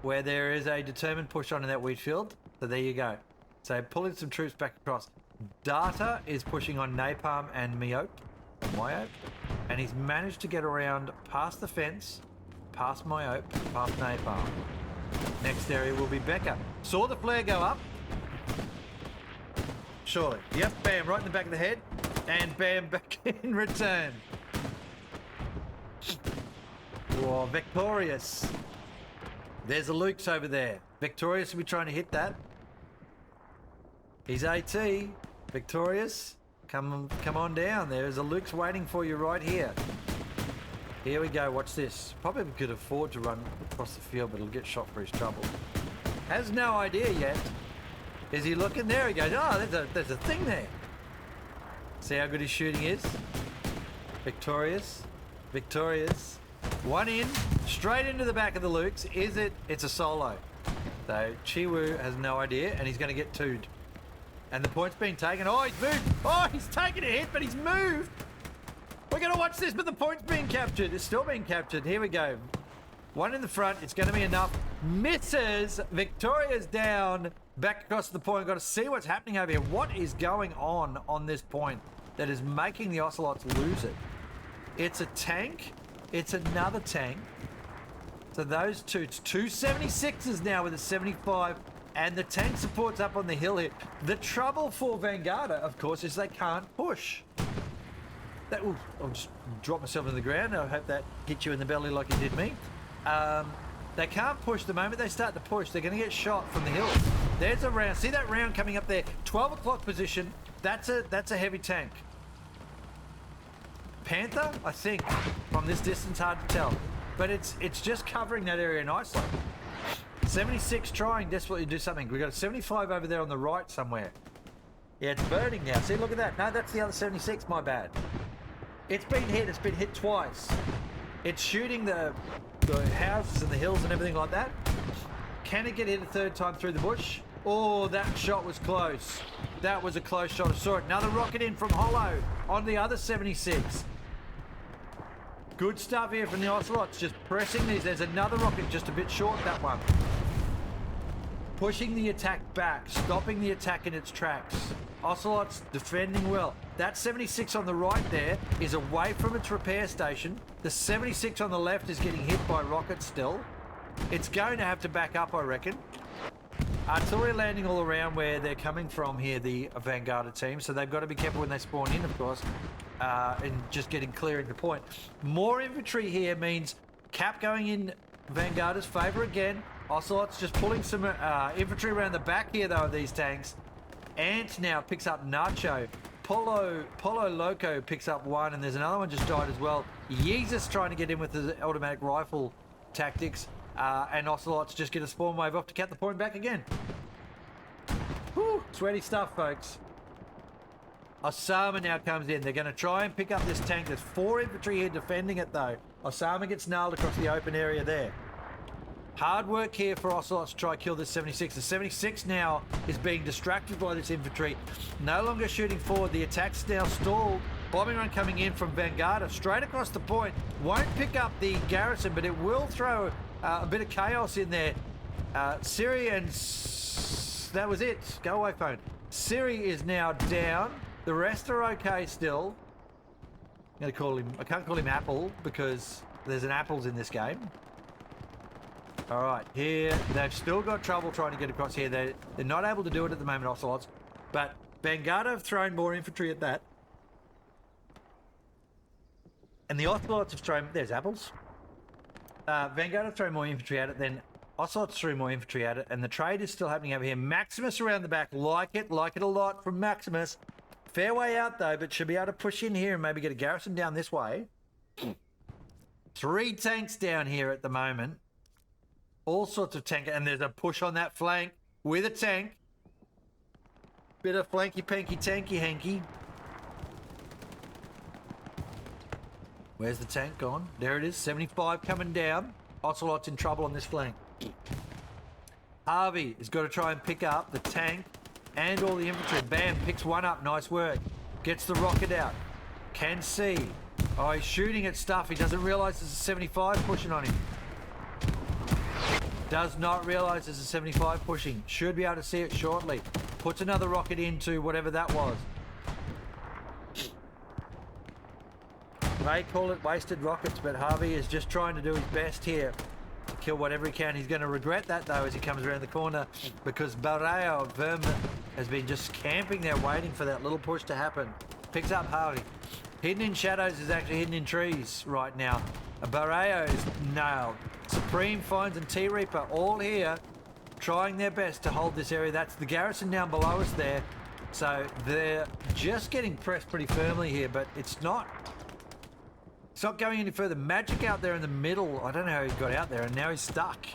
where there is a determined push on in that wheat field. So there you go. So pulling some troops back across. Data is pushing on Napalm and Myope, and he's managed to get around past the fence, past Myope, past Napalm. Next area will be Becca. Saw the flare go up. Surely. Yep, bam, right in the back of the head, and bam, back in return. Whoa, Victorious. There's the Luke's over there. Victorious will be trying to hit that. He's AT. Victorious, come on down. There's a Luke's waiting for you right here. Here we go. Watch this. Probably could afford to run across the field, but he'll get shot for his trouble. Has no idea yet. Is he looking? There he goes. Oh, there's a thing there. See how good his shooting is? Victorious. Victorious. One in. Straight into the back of the Luke's. Is it? It's a solo. So Chiwu has no idea, and he's going to get two'd. And the point's being taken. Oh, he's moved. Oh, he's taken a hit, but he's moved. We're going to watch this, but the point's being captured. It's still being captured. Here we go. One in the front. It's going to be enough. Misses. Victoria's down. Back across the point. Got to see what's happening over here. What is going on this point that is making the Ocelots lose it? It's a tank. It's another tank. So those two, it's two 76s now with a 75, and the tank support's up on the hill here. The trouble for Vanguarda, of course, is they can't push. Ooh, I'll just drop myself into the ground. I hope that hit you in the belly like it did me. They can't push. The moment they start to push, they're going to get shot from the hill. There's a round. See that round coming up there? 12 o'clock position. That's a heavy tank. Panther, I think, from this distance, hard to tell. But it's just covering that area nicely. 76 trying desperately to do something. We've got a 75 over there on the right somewhere. Yeah, it's burning now. See, look at that. No, that's the other 76. My bad. It's been hit. It's been hit twice. It's shooting the houses and the hills and everything like that. Can it get hit a third time through the bush? Oh, that shot was close. That was a close shot. I saw it. Another rocket in from Hollow on the other 76. Good stuff here from the Ocelots, just pressing these. There's another rocket just a bit short, that one. Pushing the attack back, stopping the attack in its tracks. Ocelots defending well. That 76 on the right there is away from its repair station. The 76 on the left is getting hit by rockets still. It's going to have to back up, I reckon. Artillery landing all around where they're coming from here, the Vanguarda team, so they've got to be careful when they spawn in, of course, and just getting clear into point. More infantry here means cap going in Vanguarda's favour again. Ocelots just pulling some infantry around the back here, though, of these tanks. Ant now picks up Nacho. Polo Loco picks up one, and there's another one just died as well. Yeezus trying to get in with the automatic rifle tactics. And Ocelots just get a spawn wave off to cut the point back again. Whew, sweaty stuff, folks. Osama now comes in. They're going to try and pick up this tank. There's 4 infantry here defending it, though. Osama gets nailed across the open area there. Hard work here for Ocelots to try to kill this 76. The 76 now is being distracted by this infantry. No longer shooting forward. The attack's now stalled. Bombing run coming in from Vanguarda straight across the point. Won't pick up the garrison, but it will throw a bit of chaos in there. Siri and... that was it. Go away, phone. Siri is now down. The rest are okay still. I'm going to call him... I can't call him Apple because there's an Apples in this game. All right, here. They've still got trouble trying to get across here. They're not able to do it at the moment, Ocelots. But Vanguarda have thrown more infantry at that. And the Ocelots have thrown... There's Apples. Vanguard have thrown more infantry at it, then Ocelots threw more infantry at it, and the trade is still happening over here. Maximus around the back, like it a lot from Maximus. Fair way out though, but should be able to push in here and maybe get a garrison down this way. 3 tanks down here at the moment. All sorts of tank, and there's a push on that flank with a tank. Bit of flanky-panky tanky hanky. Where's the tank gone? There it is, 75 coming down. Ocelot's in trouble on this flank. Harvey has got to try and pick up the tank and all the infantry. Bam, picks one up, nice work. Gets the rocket out. Can see. Oh, he's shooting at stuff. He doesn't realise there's a 75 pushing on him. Does not realise there's a 75 pushing. Should be able to see it shortly. Puts another rocket into whatever that was. May call it wasted rockets, but Harvey is just trying to do his best here to kill whatever he can. He's going to regret that, though, as he comes around the corner, because Barreo of Vermin has been just camping there waiting for that little push to happen. Picks up Harvey. Hidden in shadows is actually hidden in trees right now. Barreo is nailed. Supreme, Finds, and T-Reaper all here trying their best to hold this area. That's the garrison down below us there. So they're just getting pressed pretty firmly here, but it's not going any further. Magic out there in the middle. I don't know how he got out there, and now he's stuck.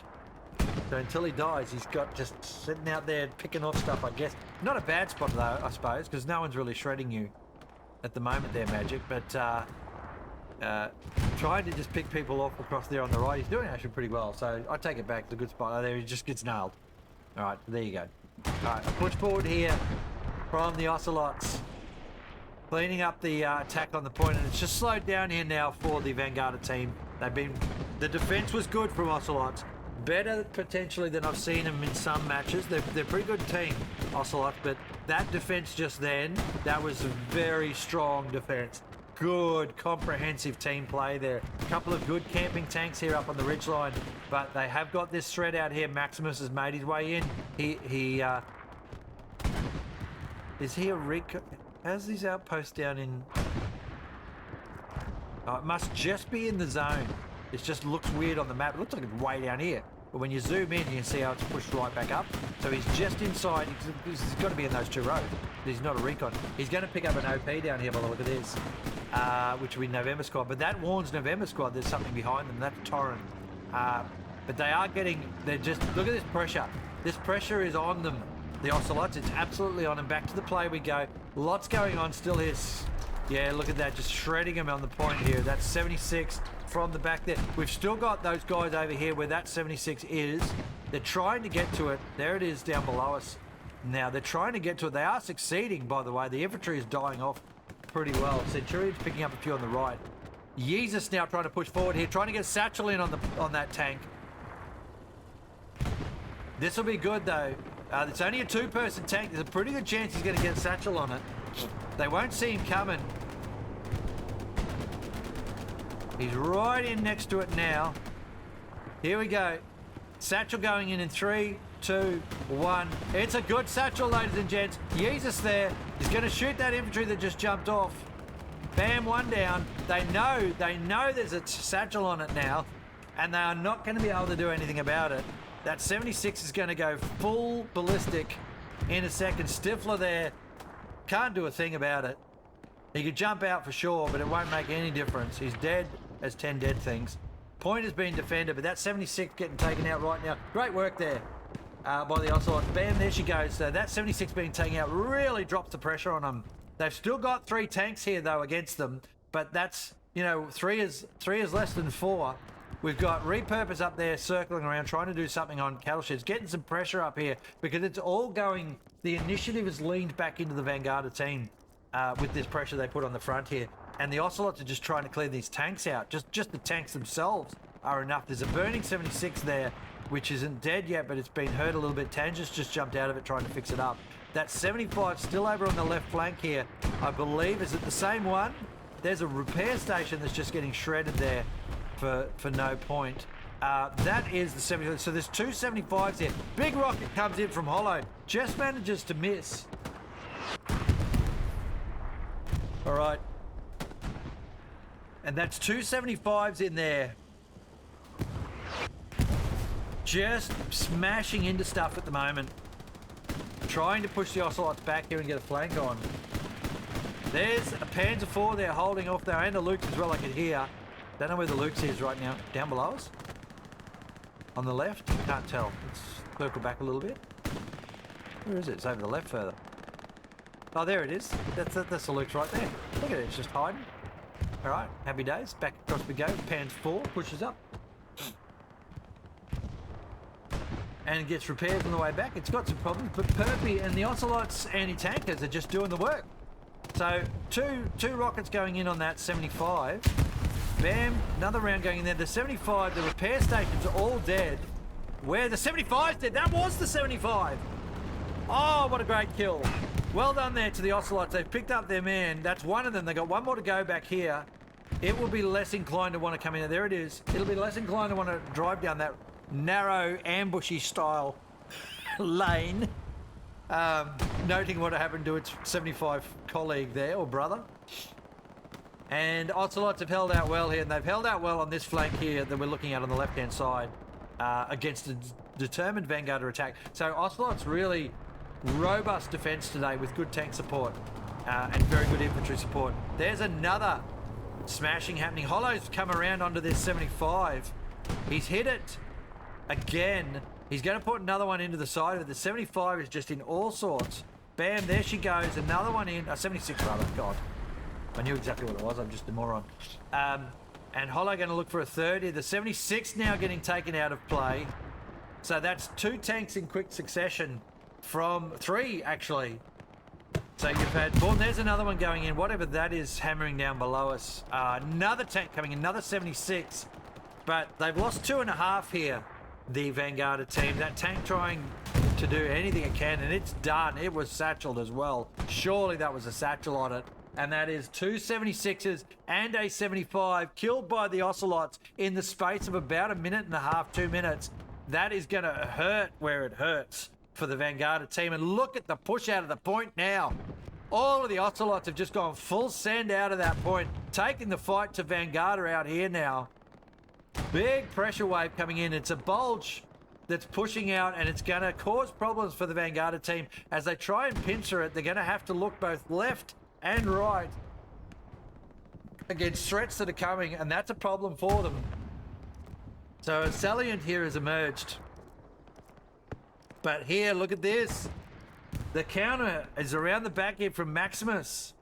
So until he dies, he's got just sitting out there picking off stuff, I guess. Not a bad spot, though, I suppose, because no one's really shredding you at the moment there, Magic. But trying to just pick people off across there on the right. He's doing actually pretty well, so I take it back. It's a good spot. Oh, there he just gets nailed. All right, there you go. All right, a push forward here from the Ocelots. Cleaning up the attack on the point, and it's just slowed down here now for the Vanguarda team. The defense was good from Ocelots, better potentially than I've seen them in some matches. They're a pretty good team, Ocelot, but that defense just then, that was a very strong defense. Good, comprehensive team play there. A couple of good camping tanks here up on the ridgeline, but they have got this threat out here. Maximus has made his way in. Is he a recon? How's his outpost down in? Oh, it must just be in the zone. It just looks weird on the map. It looks like it's way down here. But when you zoom in, you can see how it's pushed right back up. So he's just inside. He's got to be in those two rows. He's not a recon. He's going to pick up an OP down here by the look of this, which will be November Squad. But that warns November Squad there's something behind them. That's Torrent. But they are getting, they're just, look at this pressure. This pressure is on them. The Ocelots, it's absolutely on them. Back to the play we go. Lots going on still here. Yeah, look at that, just shredding them on the point here. That's 76 from the back there. We've still got those guys over here where that 76 is. They're trying to get to it. There it is down below us. Now, they're trying to get to it. They are succeeding, by the way. The infantry is dying off pretty well. Centurion's picking up a few on the right. Jesus now trying to push forward here, trying to get Satchel in on that tank. This will be good, though. It's only a two-person tank. There's a pretty good chance he's going to get Satchel on it. They won't see him coming. He's right in next to it now. Here we go. Satchel going in 3, 2, 1. It's a good Satchel, ladies and gents. Jesus there. He's going to shoot that infantry that just jumped off. Bam, one down. They know there's a Satchel on it now, and they are not going to be able to do anything about it. That 76 is going to go full ballistic in a second. Stifler there can't do a thing about it. He could jump out for sure, but it won't make any difference. He's dead as 10 dead things. Point has been defended, but that 76 getting taken out right now. Great work there by the Ocelots. Bam, there she goes. So that 76 being taken out really drops the pressure on them. They've still got 3 tanks here, though, against them, but that's, you know, 3 is less than 4. We've got Repurpose up there circling around, trying to do something on cattle sheds, getting some pressure up here because it's all going, the initiative is leaned back into the Vanguarda team with this pressure they put on the front here. And the Ocelots are just trying to clear these tanks out. Just the tanks themselves are enough. There's a burning 76 there, which isn't dead yet, but it's been hurt a little bit. Tanger's just jumped out of it trying to fix it up. That 75 still over on the left flank here, I believe. Is it the same one? There's a repair station that's just getting shredded there for no point. That is the 75. So there's 2 75s here. Big rocket comes in from Hollow. Just manages to miss. All right. And that's 2 75s in there. Just smashing into stuff at the moment. Trying to push the Ocelots back here and get a flank on. There's a Panzer IV there holding off there, and a Luke as well I could hear. Don't know where the Luke's is right now. Down below us? On the left? Can't tell. Let's circle back a little bit. Where is it? It's over the left further. Oh, there it is. That's the Luke's right there. Look at it, it's just hiding. All right, happy days. Back across we go. Panzer IV pushes up. And gets repaired on the way back. It's got some problems, but Perpy and the Ocelots anti-tankers are just doing the work. So two rockets going in on that 75. Bam, another round going in there. The 75, the repair stations are all dead. Where the 75's dead? That was the 75. Oh, what a great kill. Well done there to the Ocelots. They've picked up their man. That's one of them. They got one more to go back here. It will be less inclined to want to come in. There it is. It'll be less inclined to want to drive down that narrow, ambushy style lane. Noting what happened to its 75 colleague there, or brother. And Ocelots have held out well here, and they've held out well on this flank here that we're looking at on the left-hand side against a determined Vanguarda attack. So Ocelots really robust defense today with good tank support and very good infantry support. There's another smashing happening. Hollow's come around onto this 75. He's hit it again. He's going to put another one into the side of it. The 75 is just in all sorts. Bam, there she goes. Another one in. 76 rather. God. I knew exactly what it was. I'm just a moron. And Hollow going to look for a third here. The 76 now getting taken out of play. So that's 2 tanks in quick succession from 3, actually. So you've had... Well, there's another one going in. Whatever that is hammering down below us. Another tank coming in. Another 76. But they've lost 2.5 here. the Vanguarda team. That tank trying to do anything it can, and it's done. It was satcheled as well. Surely that was a satchel on it. And that is 2 76s and a 75 killed by the Ocelots in the space of about a minute and a half, 2 minutes. That is going to hurt where it hurts for the Vanguarda team. And look at the push out of the point now. All of the Ocelots have just gone full send out of that point, taking the fight to Vanguarda out here now. Big pressure wave coming in. It's a bulge that's pushing out, and it's going to cause problems for the Vanguarda team. As they try and pincer it, they're going to have to look both left and right against threats that are coming, and that's a problem for them. So a salient here has emerged. But here, look at this. The counter is around the back here from Maximus.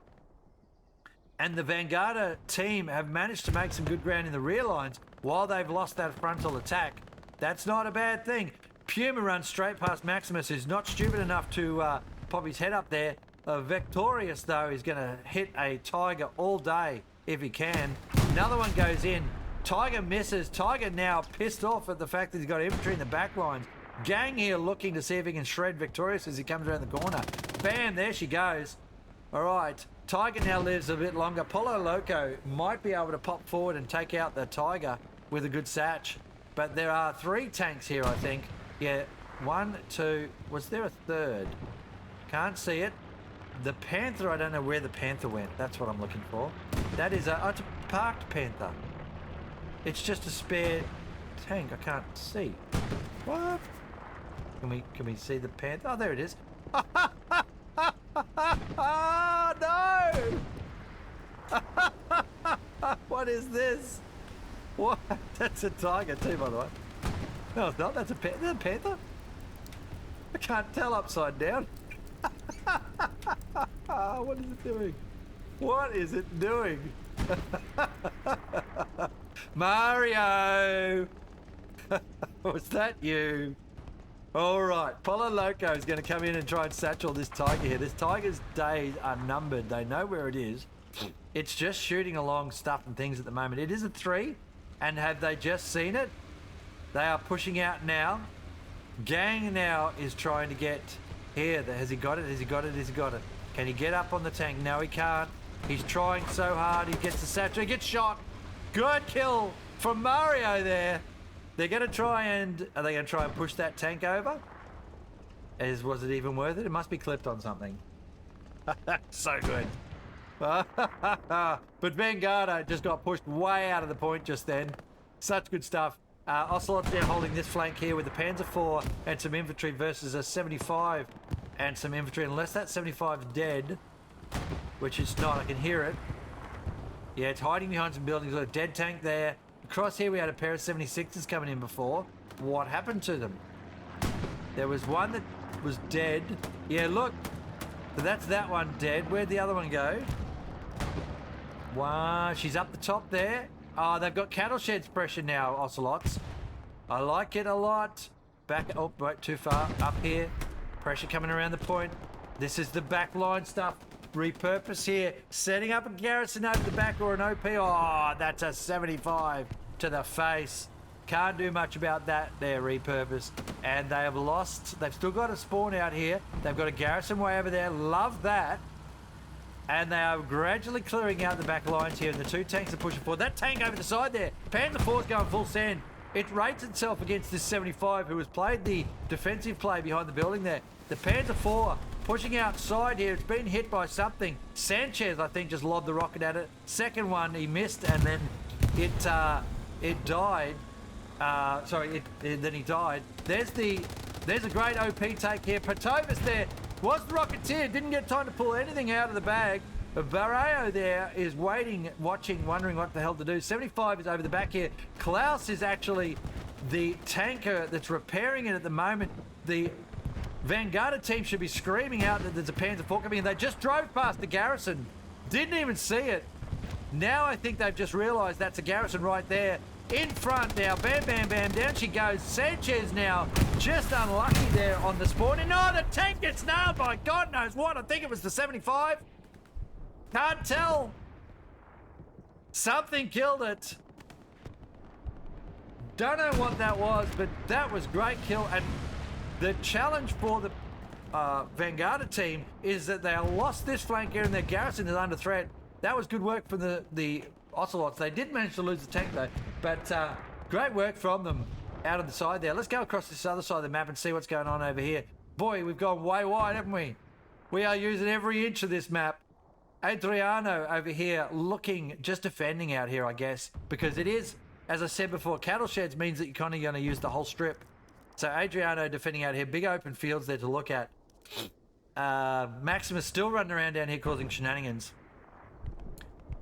And the Vanguarda team have managed to make some good ground in the rear lines while they've lost that frontal attack. That's not a bad thing. Puma runs straight past Maximus, who's not stupid enough to pop his head up there. Victorious, though, is going to hit a Tiger all day if he can. Another one goes in. Tiger misses. Tiger now pissed off at the fact that he's got infantry in the back lines. Gang here looking to see if he can shred Victorious as he comes around the corner. Bam, there she goes. All right, Tiger now lives a bit longer. Polo Loco might be able to pop forward and take out the Tiger with a good satch. But there are 3 tanks here, I think. Yeah, 1, 2. Was there a third? Can't see it. The Panther, I don't know where the Panther went. That's what I'm looking for. That is a, oh, it's a parked Panther. It's just a spare tank. I can't see. What? Can we see the Panther? Oh, there it is. No! What is this? What? That's a Tiger too, by the way. No, it's not. That's a Panther. I can't tell upside down. What is it doing? What is it doing? Mario! Was that you? All right, Polo Loco is going to come in and try and satchel this Tiger here. This Tiger's days are numbered. They know where it is. It's just shooting along stuff and things at the moment. It is a 3, and have they just seen it? They are pushing out now. Gang now is trying to get here. Has he got it? Has he got it? Has he got it? Can he get up on the tank? No, he can't. He's trying so hard. He gets the satchel. He gets shot. Good kill from Mario there. They're going to try and... Are they going to try and push that tank over? Was it even worth it? It must be clipped on something. So good. But Vanguarda just got pushed way out of the point just then. Such good stuff. Ocelots now holding this flank here with the Panzer IV and some infantry versus a 75 and some infantry. Unless that 75 is dead, which it's not. I can hear it. Yeah, it's hiding behind some buildings. Got a dead tank there. Across here we had a pair of 76s coming in before. What happened to them? There was one that was dead. Yeah, look. So that's that one dead. Where'd the other one go? Wow, she's up the top there. Oh, they've got cattle sheds pressure now, Ocelots. I like it a lot. Back, oh, wait, too far. Up here. Pressure coming around the point. This is the back line stuff. Repurpose here. Setting up a garrison over the back or an OP. Oh, that's a 75 to the face. Can't do much about that there, repurpose. And they have lost. They've still got a spawn out here. They've got a garrison way over there. Love that. And they are gradually clearing out the back lines here. And the 2 tanks are pushing forward. That tank over the side there. Panzer IV's going full send. It rates itself against this 75 who has played the defensive play behind the building there. The Panzer IV pushing outside here. It's been hit by something. Sanchez, I think, just lobbed the rocket at it. Second one, he missed, and then it died. Then he died. There's a great OP take here. Patovis there was the Rocketeer. Didn't get time to pull anything out of the bag. Barreo there is waiting, watching, wondering what the hell to do. 75 is over the back here. Klaus is actually the tanker that's repairing it at the moment. The Vanguarda team should be screaming out that there's a Panzer IV coming in. They just drove past the garrison. Didn't even see it. Now I think they've just realised that's a garrison right there. In front now. Bam, bam, bam. Down she goes. Sanchez now just unlucky there on the spawn. And oh, the tank gets nailed by God knows what. I think it was the 75. Can't tell. Something killed it. Don't know what that was, but that was great kill. And the challenge for the Vanguarda team is that they lost this flank here and their garrison is under threat. That was good work from the Ocelots. They did manage to lose the tank though, but great work from them out on the side there. Let's go across this other side of the map and see what's going on over here. Boy, we've gone way wide, haven't we? We are using every inch of this map. Adriano over here looking, just defending out here, I guess, because it is, as I said before, cattle sheds means that you're kind of going to use the whole strip. So Adriano defending out here, big open fields there to look at. Maximus still running around down here causing shenanigans.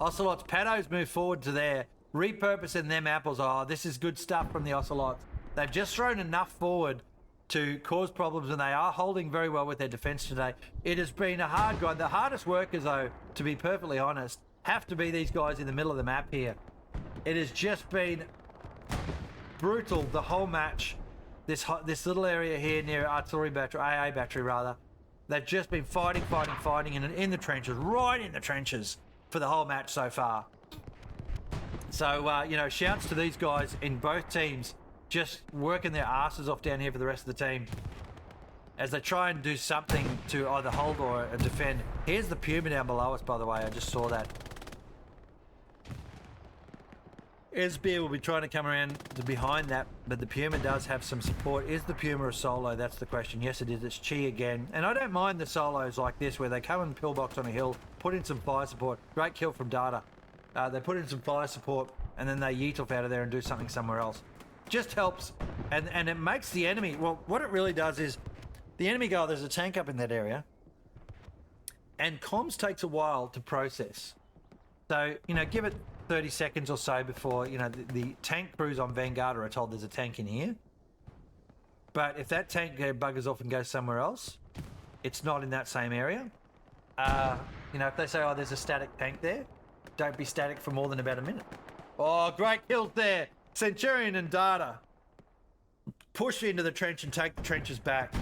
Ocelots, Pados move forward to there, repurposing them apples. Oh, this is good stuff from the Ocelots. They've just thrown enough forward to cause problems, and they are holding very well with their defense today. It has been a hard grind. The hardest workers, though, to be perfectly honest, have to be these guys in the middle of the map here. It has just been brutal the whole match. This little area here near artillery battery, AA battery rather, they've just been fighting in the trenches, right in the trenches for the whole match so far. So, you know, shouts to these guys in both teams, just working their asses off down here for the rest of the team as they try and do something to either hold or defend. Here's the Puma down below us, by the way. I just saw that. Esbeer will be trying to come around to behind that, but the Puma does have some support. Is the Puma a solo? That's the question. Yes, it is. It's Chi again. And I don't mind the solos like this where they come and pillbox on a hill, put in some fire support. Great kill from Data. They put in some fire support and then they yeet off out of there and do something somewhere else. Just helps, and it makes the enemy, well, what it really does is the enemy go, oh, there's a tank up in that area, and comms takes a while to process. So, you know, give it 30 seconds or so before, you know, the tank crews on Vanguarda are told there's a tank in here. But if that tank buggers off and goes somewhere else, it's not in that same area. You know, if they say, oh, there's a static tank there, don't be static for more than about a minute. Oh, great kills there. Centurion and Data push into the trench and take the trenches back.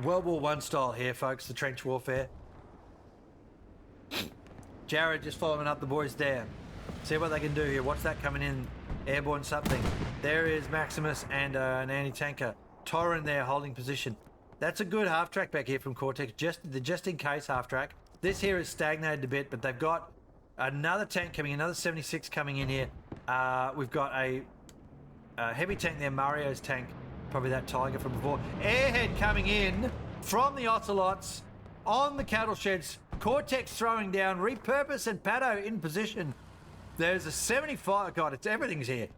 World War I style here, folks, the trench warfare. Jared just following up the boys there. See what they can do here. Watch that coming in. Airborne something. There is Maximus and an anti-tanker. Torren there holding position. That's a good half-track back here from Cortex. Just in case half-track. This here is stagnated a bit, but they've got another tank coming, another 76 coming in here. We've got a heavy tank there, Mario's tank, probably that Tiger from before. Airhead coming in from the Ocelots on the cattle sheds. Cortex throwing down, repurpose and Pado in position. There's a 75. God, everything's here.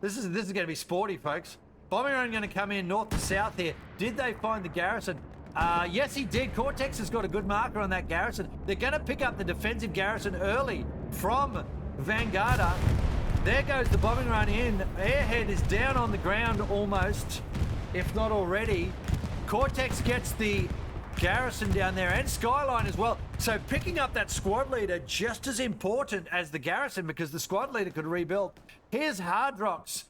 This is going to be sporty, folks. Bombing run going to come in north to south here. Did they find the garrison? Yes, he did. Cortex has got a good marker on that garrison. They're going to pick up the defensive garrison early from Vanguarda. There goes the bombing run in. Airhead is down on the ground almost, if not already. Cortex gets the garrison down there and Skyline as well. So picking up that squad leader just as important as the garrison because the squad leader could rebuild. Here's Hardrocks.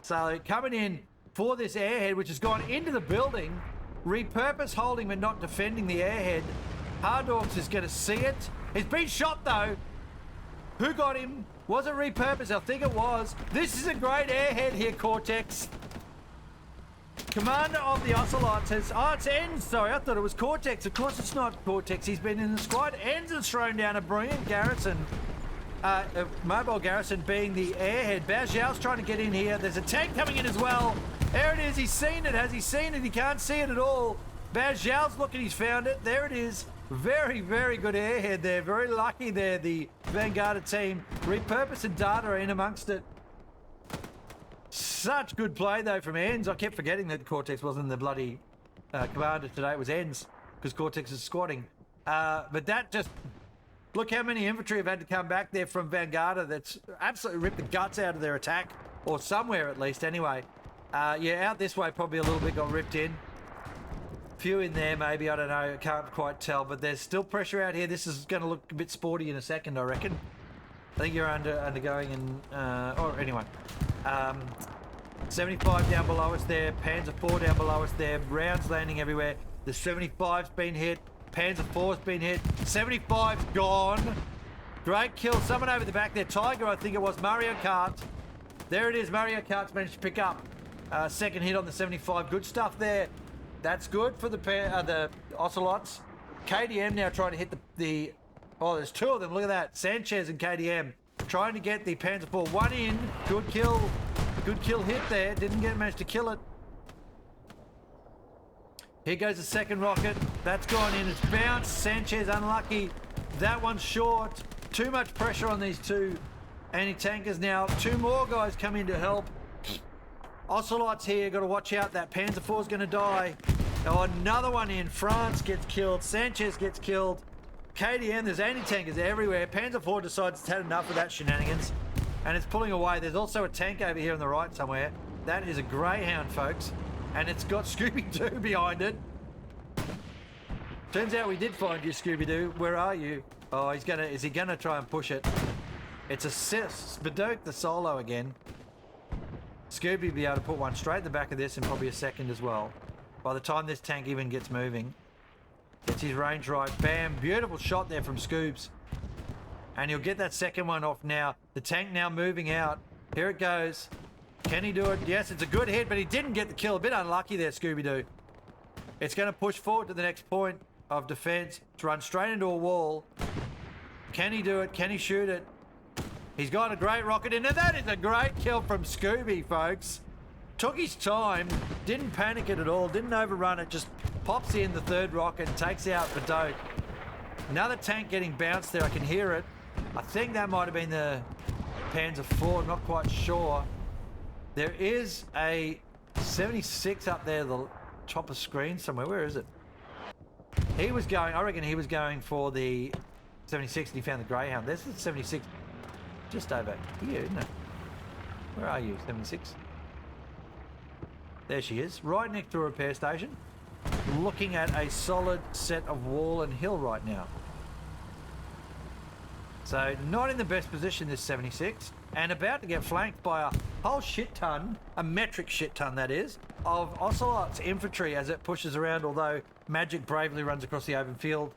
So coming in for this airhead, which has gone into the building. Repurpose holding but not defending the airhead. Hardorks is going to see it. He's been shot though. Who got him? Was it repurpose? I think it was. This is a great airhead here, Cortex. Commander of the Ocelots has... Oh, it's Enz. Sorry, I thought it was Cortex. Of course it's not Cortex. He's been in the squad. Enz has thrown down a brilliant garrison. A mobile garrison being the airhead. Bajiao's trying to get in here. There's a tank coming in as well. There it is. He's seen it. Has he seen it? He can't see it at all. Bajiao's looking. He's found it. There it is. Very, very good airhead there. Very lucky there, the Vanguarda team. Repurpose and Data are in amongst it. Such good play, though, from Enz. I kept forgetting that Cortex wasn't the bloody commander today. It was Enz, because Cortex is squatting. But that just... Look how many infantry have had to come back there from Vanguarda. That's absolutely ripped the guts out of their attack. Or somewhere, at least, anyway. Yeah, out this way, probably a little bit got ripped in. Few in there, maybe. I don't know. I can't quite tell. But there's still pressure out here. This is going to look a bit sporty in a second, I reckon. I think you're undergoing and... or anyway. 75 down below us there. Panzer 4 down below us there. Rounds landing everywhere. The 75's been hit. Panzer 4's been hit. 75's gone. Great kill. Someone over the back there. Tiger, I think it was. Mario Kart. There it is. Mario Kart's managed to pick up second hit on the 75. Good stuff there. That's good for the Ocelots. KDM now trying to hit the oh, there's two of them. Look at that. Sanchez and KDM trying to get the Panzer IV. One in. Good kill. Good kill hit there. Didn't manage to kill it. Here goes the second rocket. That's gone in. It's bounced. Sanchez unlucky. That one's short. Too much pressure on these two anti-tankers now. Two more guys come in to help. Ocelots here. Got to watch out. That Panzer IV is going to die. Oh, another one in. France gets killed. Sanchez gets killed. KDM, there's anti-tankers everywhere. Panzer IV decides it's had enough of that shenanigans. And it's pulling away. There's also a tank over here on the right somewhere. That is a Greyhound, folks. And it's got Scooby-Doo behind it. Turns out we did find you, Scooby-Doo. Where are you? Oh, is he gonna try and push it? It's a Spadoke the solo again. Scooby will be able to put one straight in the back of this in probably a second as well. By the time this tank even gets moving. Gets his range right. Bam. Beautiful shot there from Scoobs. And he'll get that second one off now. The tank now moving out. Here it goes. Can he do it? Yes, it's a good hit, but he didn't get the kill. A bit unlucky there, Scooby-Doo. It's going to push forward to the next point of defense. To run straight into a wall. Can he do it? Can he shoot it? He's got a great rocket in there. That is a great kill from Scooby, folks. Took his time. Didn't panic it at all. Didn't overrun it. Just pops in the third rocket. Takes out Spadoke. Another tank getting bounced there. I can hear it. I think that might have been the Panzer IV. I'm not quite sure. There is a 76 up there, the top of screen somewhere. Where is it? He was going, I reckon he was going for the 76 and he found the Greyhound. There's the 76 just over here, isn't it? Where are you, 76? There she is, right next to a repair station. Looking at a solid set of wall and hill right now. So not in the best position, this 76, and about to get flanked by a whole shit ton, a metric shit ton that is, of Ocelots infantry as it pushes around, although Magic bravely runs across the open field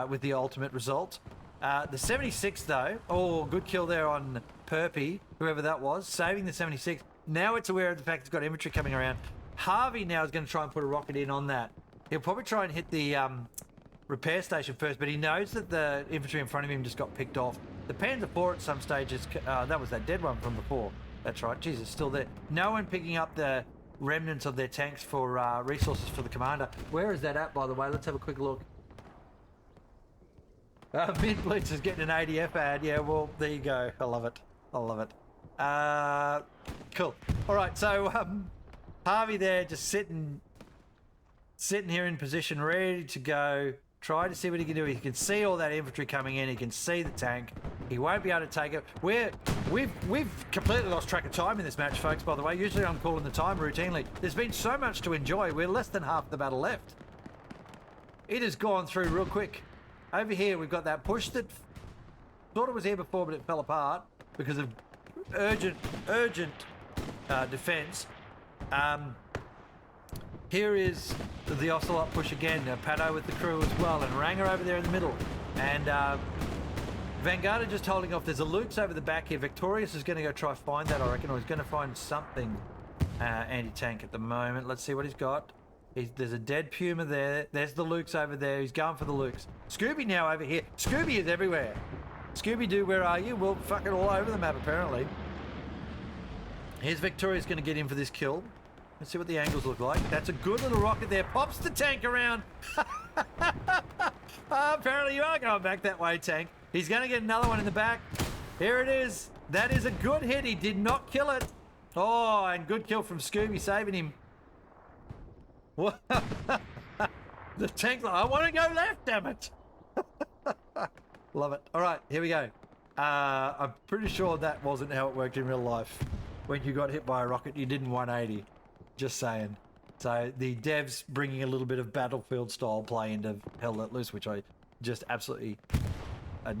with the ultimate result. The 76 though, oh, good kill there on Perpy, whoever that was, saving the 76. Now it's aware of the fact it's got infantry coming around. Harvey now is going to try and put a rocket in on that. He'll probably try and hit the repair station first, but he knows that the infantry in front of him just got picked off. The Panzer IV at some stages, that was that dead one from before. That's right, Jesus, still there. No one picking up the remnants of their tanks for resources for the commander. Where is that at, by the way? Let's have a quick look. Mid Blitz is getting an ADF ad. Yeah, well, there you go. I love it. I love it. Cool. All right, so Harvey there just sitting here in position, ready to go. Try to see what he can do. He can see all that infantry coming in. He can see the tank. He won't be able to take it. We've completely lost track of time in this match, folks, by the way. Usually I'm calling the time routinely. There's been so much to enjoy. We're less than half the battle left. It has gone through real quick. Over here, we've got that push that thought it was here before, but it fell apart because of urgent defense. Here is the Ocelot push again. Pato with the crew as well, and Ranger over there in the middle. And Vanguarda just holding off. There's a Luke's over the back here. Victorious is going to go try find that, I reckon, or he's going to find something anti-tank at the moment. Let's see what he's got. There's a dead Puma there. There's the Luke's over there. He's going for the Luke's. Scooby now over here. Scooby is everywhere. Scooby-Doo, where are you? Well, fucking all over the map, apparently. Here's Victoria's going to get in for this kill. Let's see what the angles look like. That's a good little rocket there. Pops the tank around. Apparently you are going back that way, tank. He's going to get another one in the back. Here it is. That is a good hit. He did not kill it. Oh, and good kill from Scooby, saving him. The tank's like, I want to go left, damn it. Love it. All right, here we go. I'm pretty sure that wasn't how it worked in real life. When you got hit by a rocket, you didn't 180. Just saying. So the devs bringing a little bit of Battlefield style play into Hell Let Loose, which I just absolutely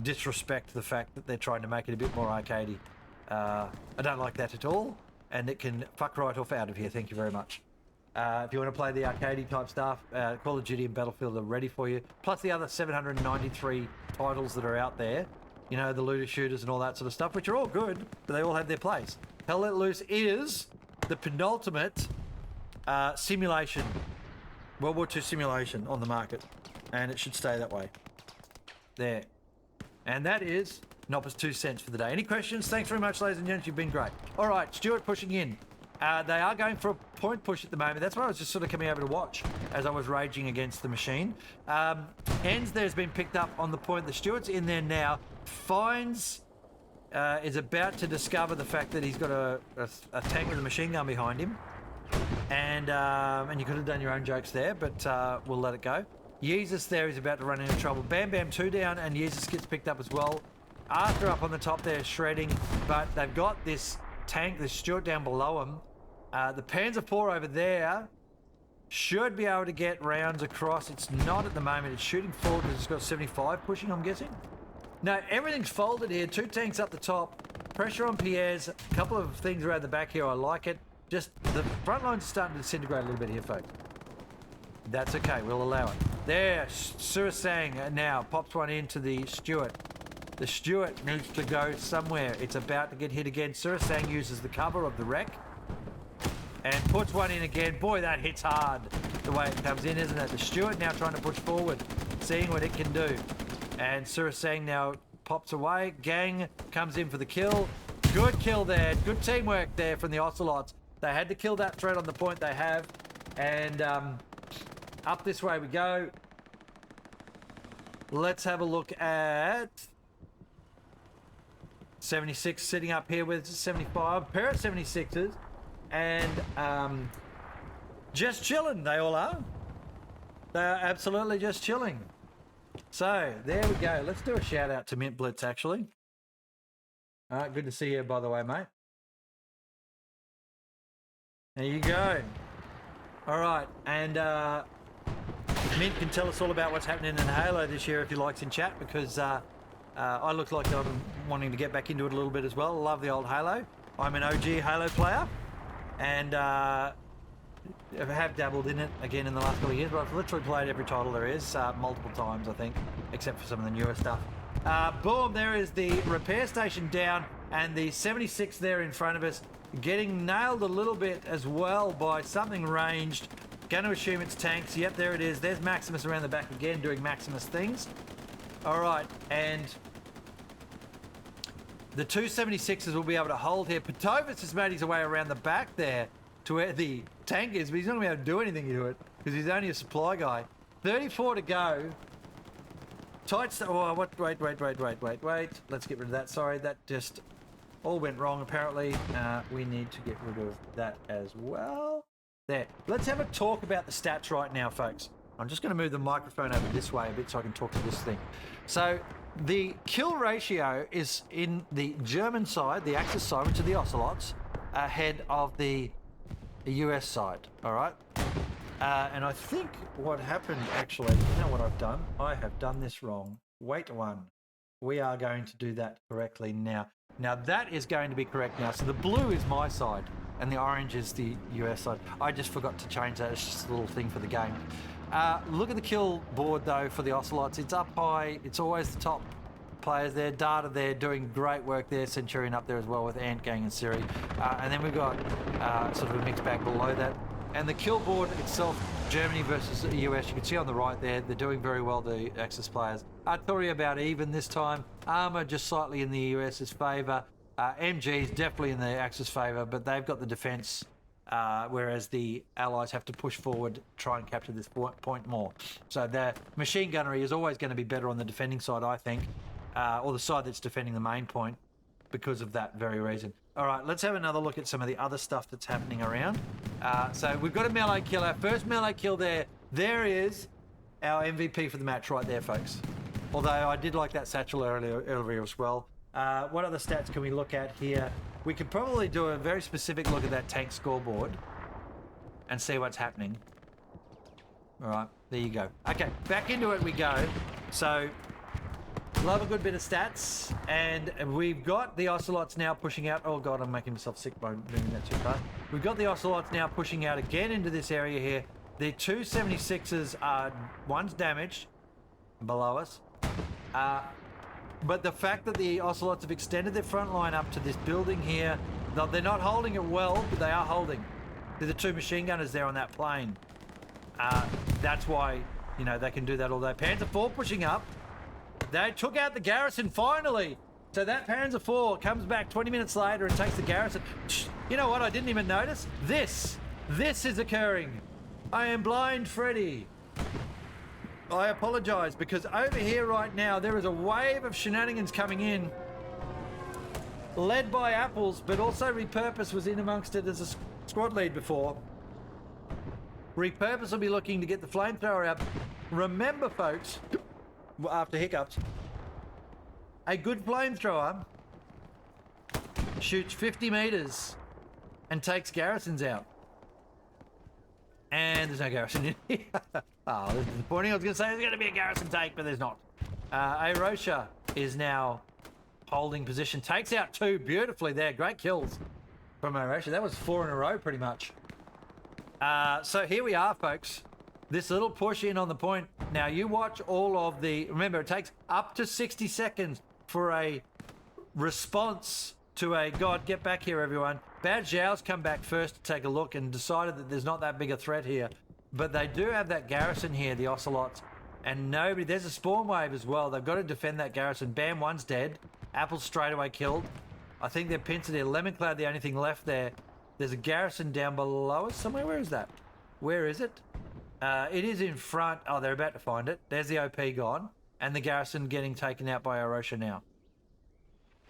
disrespect the fact that they're trying to make it a bit more arcadey. I don't like that at all, and it can fuck right off out of here. Thank you very much. If you want to play the arcadey type stuff, Call of Duty and Battlefield are ready for you. Plus the other 793 titles that are out there. you know, the looter shooters and all that sort of stuff, which are all good, but they all have their place. Hell Let Loose is the penultimate simulation, World War II simulation on the market, and it should stay that way. There. And that is Nopper's 2 cents for the day. Any questions? Thanks very much, ladies and gents. You've been great. All right, Stuart pushing in. They are going for a point push at the moment. That's why I was just sort of coming over to watch as I was raging against the machine. Ends there's been picked up on the point. The Stuart's in there now. Finds is about to discover the fact that he's got a tank with a machine gun behind him. And you could have done your own jokes there, but we'll let it go. Yeezus there is about to run into trouble. Bam Bam 2 down, and Yeezus gets picked up as well. Arthur up on the top there shredding, but they've got this tank, this Stuart down below them. The Panzer IV over there should be able to get rounds across. It's not at the moment. It's shooting forward because it's got 75 pushing, I'm guessing. No, everything's folded here. 2 tanks up the top. Pressure on Pierre's. A couple of things around the back here. I like it. Just the front line's starting to disintegrate a little bit here, folks. That's okay. We'll allow it. There, Surasang now pops one into the Stuart. The Stuart needs to go somewhere. It's about to get hit again. Surasang uses the cover of the wreck and puts one in again. Boy, that hits hard the way it comes in, isn't it? The Stuart now trying to push forward, seeing what it can do. And Surasang now pops away. Gang comes in for the kill. Good kill there. Good teamwork there from the Ocelots. They had to kill that threat on the point they have. And up this way we go. Let's have a look at 76 sitting up here with 75. Pair of 76s. And just chilling, they all are. They are absolutely just chilling. So, there we go. Let's do a shout out to Mint Blitz, actually. All right, good to see you, by the way, mate. There you go. All right, and Mint can tell us all about what's happening in Halo this year if he likes in chat, because I look like I'm wanting to get back into it a little bit as well. I love the old Halo. I'm an OG Halo player, and I have dabbled in it again in the last couple of years, but I've literally played every title there is, multiple times, I think, except for some of the newer stuff. Boom, there is the repair station down, and the 76 there in front of us, getting nailed a little bit as well by something ranged. Going to assume it's tanks. Yep, there it is. There's Maximus around the back again, doing Maximus things. All right, and the 276s will be able to hold here. Petovitz has made his way around the back there to where the tank is, but he's not going to be able to do anything to it because he's only a supply guy. 34 to go. Tight. Oh, what? Wait. Let's get rid of that. Sorry, that just all went wrong apparently. We need to get rid of that as well. There. Let's have a talk about the stats right now, folks. I'm just going to move the microphone over this way a bit so I can talk to this thing. So the kill ratio is in the German side, the Axis side, which are the Ocelots, ahead of the US side. All right. And I think what happened actually, you know what I've done? I have done this wrong. Wait one. We are going to do that correctly now. Now that is going to be correct now. So the blue is my side and the orange is the US side. I just forgot to change that. It's just a little thing for the game. Look at the kill board though for the Ocelots. It's up high. It's always the top players there. Data there doing great work there. Centurion up there as well with Ant Gang and Siri. And then we've got sort of a mixed bag below that. And the kill board itself, Germany versus the US, you can see on the right there, they're doing very well, the Axis players. Artillery about even this time. Armour just slightly in the US's favour. MG's definitely in the Axis favour, but they've got the defence, whereas the Allies have to push forward, try and capture this point more. So the machine gunnery is always going to be better on the defending side, I think, or the side that's defending the main point, because of that very reason. All right, let's have another look at some of the other stuff that's happening around. So we've got a melee kill, our first melee kill there. There is our MVP for the match right there, folks. Although I did like that satchel earlier as well. What other stats can we look at here? We could probably do a very specific look at that tank scoreboard and see what's happening. All right, there you go. Okay, back into it we go. So, love a good bit of stats, and we've got the Ocelots now pushing out. Oh god, I'm making myself sick by moving that too fast. We've got the Ocelots now pushing out again into this area here. The 276s are, one's damaged below us. But the fact that the Ocelots have extended their front line up to this building here, they're not holding it well, but they are holding. There's the 2 machine gunners there on that plane. That's why, you know, they can do that all day. Panzer IV pushing up. They took out the garrison finally. So that Panzer IV comes back 20 minutes later and takes the garrison. You know what? I didn't even notice. This is occurring. I am blind, Freddy. I apologize, because over here right now there is a wave of shenanigans coming in, led by Apples, but also Repurpose was in amongst it as a squad lead before. Repurpose will be looking to get the flamethrower out. Remember, folks, after hiccups, a good flamethrower shoots 50 meters and takes garrisons out. And there's no garrison in here. Oh, this is disappointing. I was going to say there's going to be a garrison take, but there's not. Arosha is now holding position. Takes out 2 beautifully there. Great kills from Arosha. That was 4 in a row pretty much. So here we are, folks. This little push in on the point. Now you watch all of the... Remember, it takes up to 60 seconds for a response to a... God, get back here, everyone. Bad Zhao's come back first to take a look and decided that there's not that big a threat here. But they do have that garrison here, the Ocelots. And nobody... There's a spawn wave as well. They've got to defend that garrison. Bam, one's dead. Apple's straight away killed. I think they're pincered here. Lemon Cloud, the only thing left there. There's a garrison down below us somewhere. Where is that? Where is it? It is in front. Oh, they're about to find it. There's the OP gone. And the garrison getting taken out by Arosha now.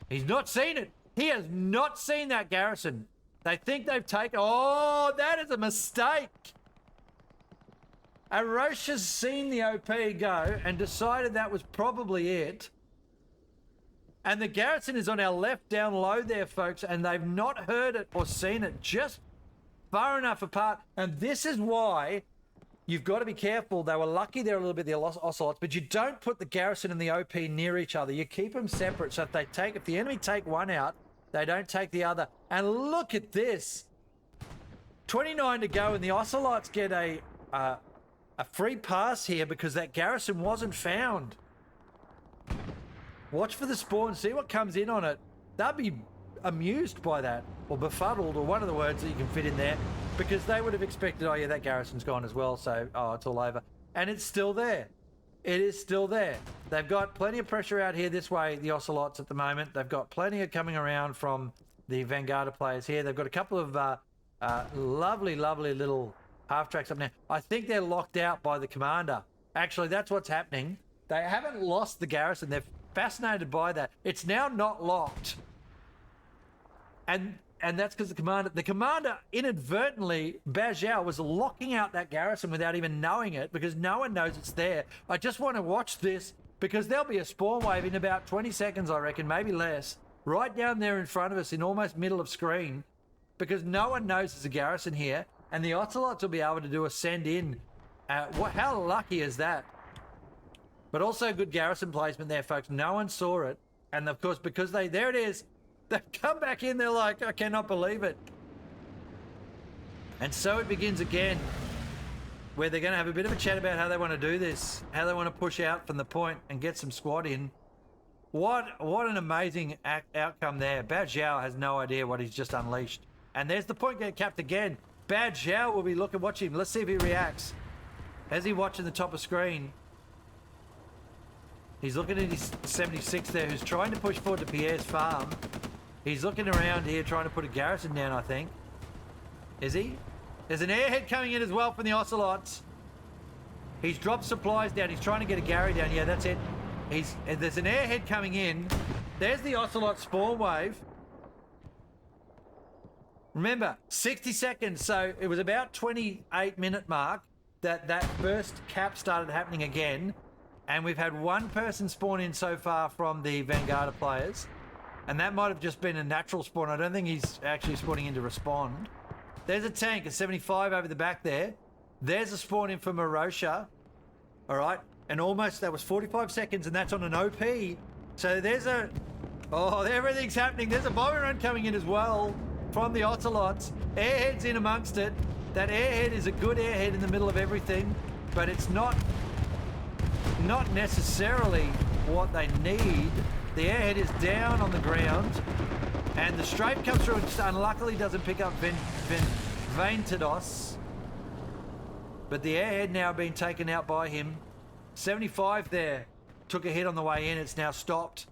He's not seen it. He has not seen that garrison. They think they've taken... Oh, that is a mistake. Arosha's seen the OP go and decided that was probably it. And the garrison is on our left down low there, folks, and they've not heard it or seen it, just far enough apart. And this is why you've got to be careful. They were lucky there a little bit, the Ocelots, but you don't put the garrison and the OP near each other. You keep them separate, so if the enemy take one out, they don't take the other. And look at this. 29 to go, and the Ocelots get a free pass here because that garrison wasn't found. Watch for the spawn, see what comes in on it. They'll be amused by that, or befuddled, or one of the words that you can fit in there, because they would have expected, oh yeah, that garrison's gone as well, so, oh, it's all over. And it's still there. It is still there. They've got plenty of pressure out here this way, the Ocelots at the moment. They've got plenty of coming around from the Vanguarda players here. They've got a couple of lovely, lovely little half-tracks up now. I think they're locked out by the commander. Actually, that's what's happening. They haven't lost the garrison. They're fascinated by that. It's now not locked. And that's because the commander inadvertently, Bajau, was locking out that garrison without even knowing it, because no one knows it's there. I just want to watch this, because there'll be a spawn wave in about 20 seconds, I reckon, maybe less, right down there in front of us in almost middle of screen, because no one knows there's a garrison here, and the Ocelots will be able to do a send in. How lucky is that? But also good garrison placement there, folks. No one saw it. And of course, because there it is. They've come back in, they're like, I cannot believe it. And so it begins again, where they're going to have a bit of a chat about how they want to do this, how they want to push out from the point and get some squad in. What an amazing outcome there. Bad Zhao has no idea what he's just unleashed. And there's the point getting capped again. Bad Zhao will be watching him. Let's see if he reacts. As he watching the top of screen, he's looking at his 76 there, who's trying to push forward to Pierre's farm. He's looking around here trying to put a garrison down, I think. Is he? There's an airhead coming in as well from the Ocelots. He's dropped supplies down. He's trying to get a Gary down. Yeah, that's it. There's an airhead coming in. There's the Ocelot spawn wave. Remember, 60 seconds. So it was about 28-minute mark that first cap started happening again. And we've had one person spawn in so far from the Vanguarda players. And that might have just been a natural spawn. I don't think he's actually spawning in to respond. There's a tank, a 75 over the back there. There's a spawn in from Arosha. All right. And almost, that was 45 seconds, and that's on an OP. So there's everything's happening. There's a bombing run coming in as well from the Ocelots. Airhead's in amongst it. That airhead is a good airhead in the middle of everything, but it's not necessarily what they need. The airhead is down on the ground, and the strafe comes through and just unluckily doesn't pick up Vanguarda. But the airhead now being taken out by him. 75 there. Took a hit on the way in. It's now stopped.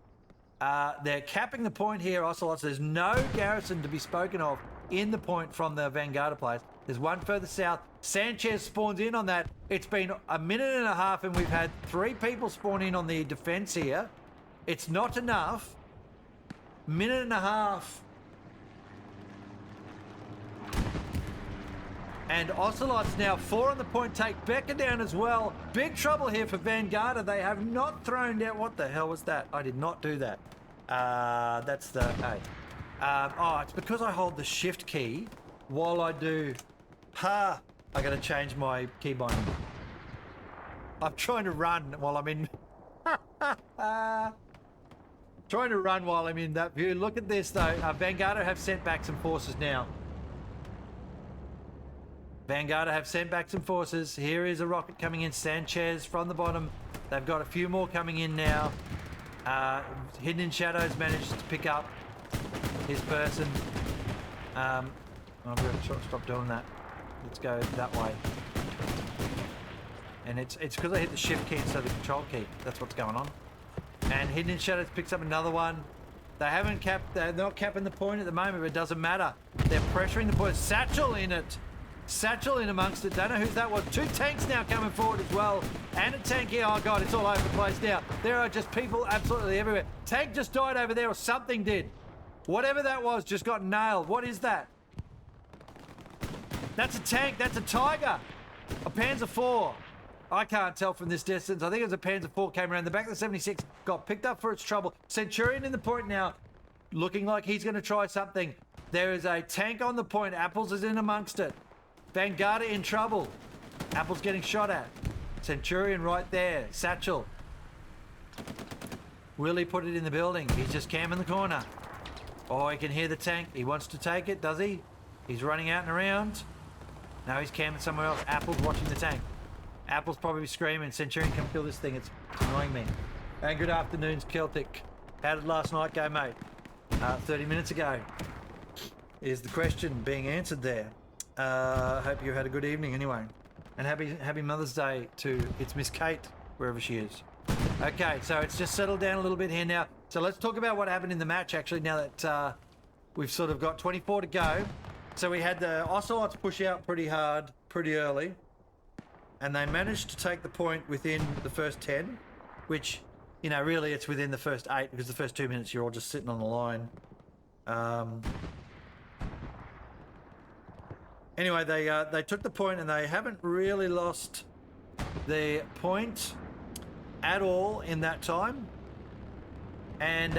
They're capping the point here, Ocelots. There's no garrison to be spoken of in the point from the Vanguarda players. There's one further south. Sanchez spawns in on that. It's been a minute and a half and we've had 3 people spawn in on the defense here. It's not enough. Minute and a half. And Ocelots now 4 on the point, take Becca down as well. Big trouble here for Vanguarda. They have not thrown down. What the hell was that? I did not do that. That's the A. Oh, it's because I hold the shift key while I do. I gotta change my key binding. I'm trying to run while I'm in. Trying to run while I'm in that view. Look at this though. Vanguarda have sent back some forces now. Vanguarda have sent back some forces. Here is a rocket coming in. Sanchez from the bottom. They've got a few more coming in now. Hidden in Shadows managed to pick up his person. I'm going to stop doing that. Let's go that way. And it's because I hit the shift key instead of the control key. That's what's going on. And Hidden in Shadows picks up another one. They haven't capped. They're not capping the point at the moment, but it doesn't matter. They're pressuring the point. Satchel in it. Satchel in amongst it. Don't know who that was. 2 tanks now coming forward as well. And a tank here. Oh god, it's all over the place now. There are just people absolutely everywhere. Tank just died over there, or something did. Whatever that was just got nailed. What is that? That's a tank. That's a Tiger. A Panzer IV. I can't tell from this distance. I think it was a Panzer IV came around the back of the 76. Got picked up for its trouble. Centurion in the point now. Looking like he's going to try something. There is a tank on the point. Apples is in amongst it. Vanguarda in trouble. Apple's getting shot at. Centurion right there. Satchel. Will he put it in the building? He's just camping the corner. Oh, he can hear the tank. He wants to take it, does he? He's running out and around. Now he's camping somewhere else. Apple's watching the tank. Apple's probably screaming, Centurion, come kill this thing. It's annoying me. And good afternoons, Celtic. How did last night go, mate? 30 minutes ago. Is the question being answered there. Hope you had a good evening anyway. And happy Mother's Day to it's Miss Kate, wherever she is. Okay, so it's just settled down a little bit here now. So let's talk about what happened in the match actually now that we've sort of got 24 to go. So we had the Ocelots push out pretty hard, pretty early. And they managed to take the point within the first 10, which, you know, really it's within the first 8 because the first 2 minutes you're all just sitting on the line. Anyway, they took the point and they haven't really lost the point at all in that time. And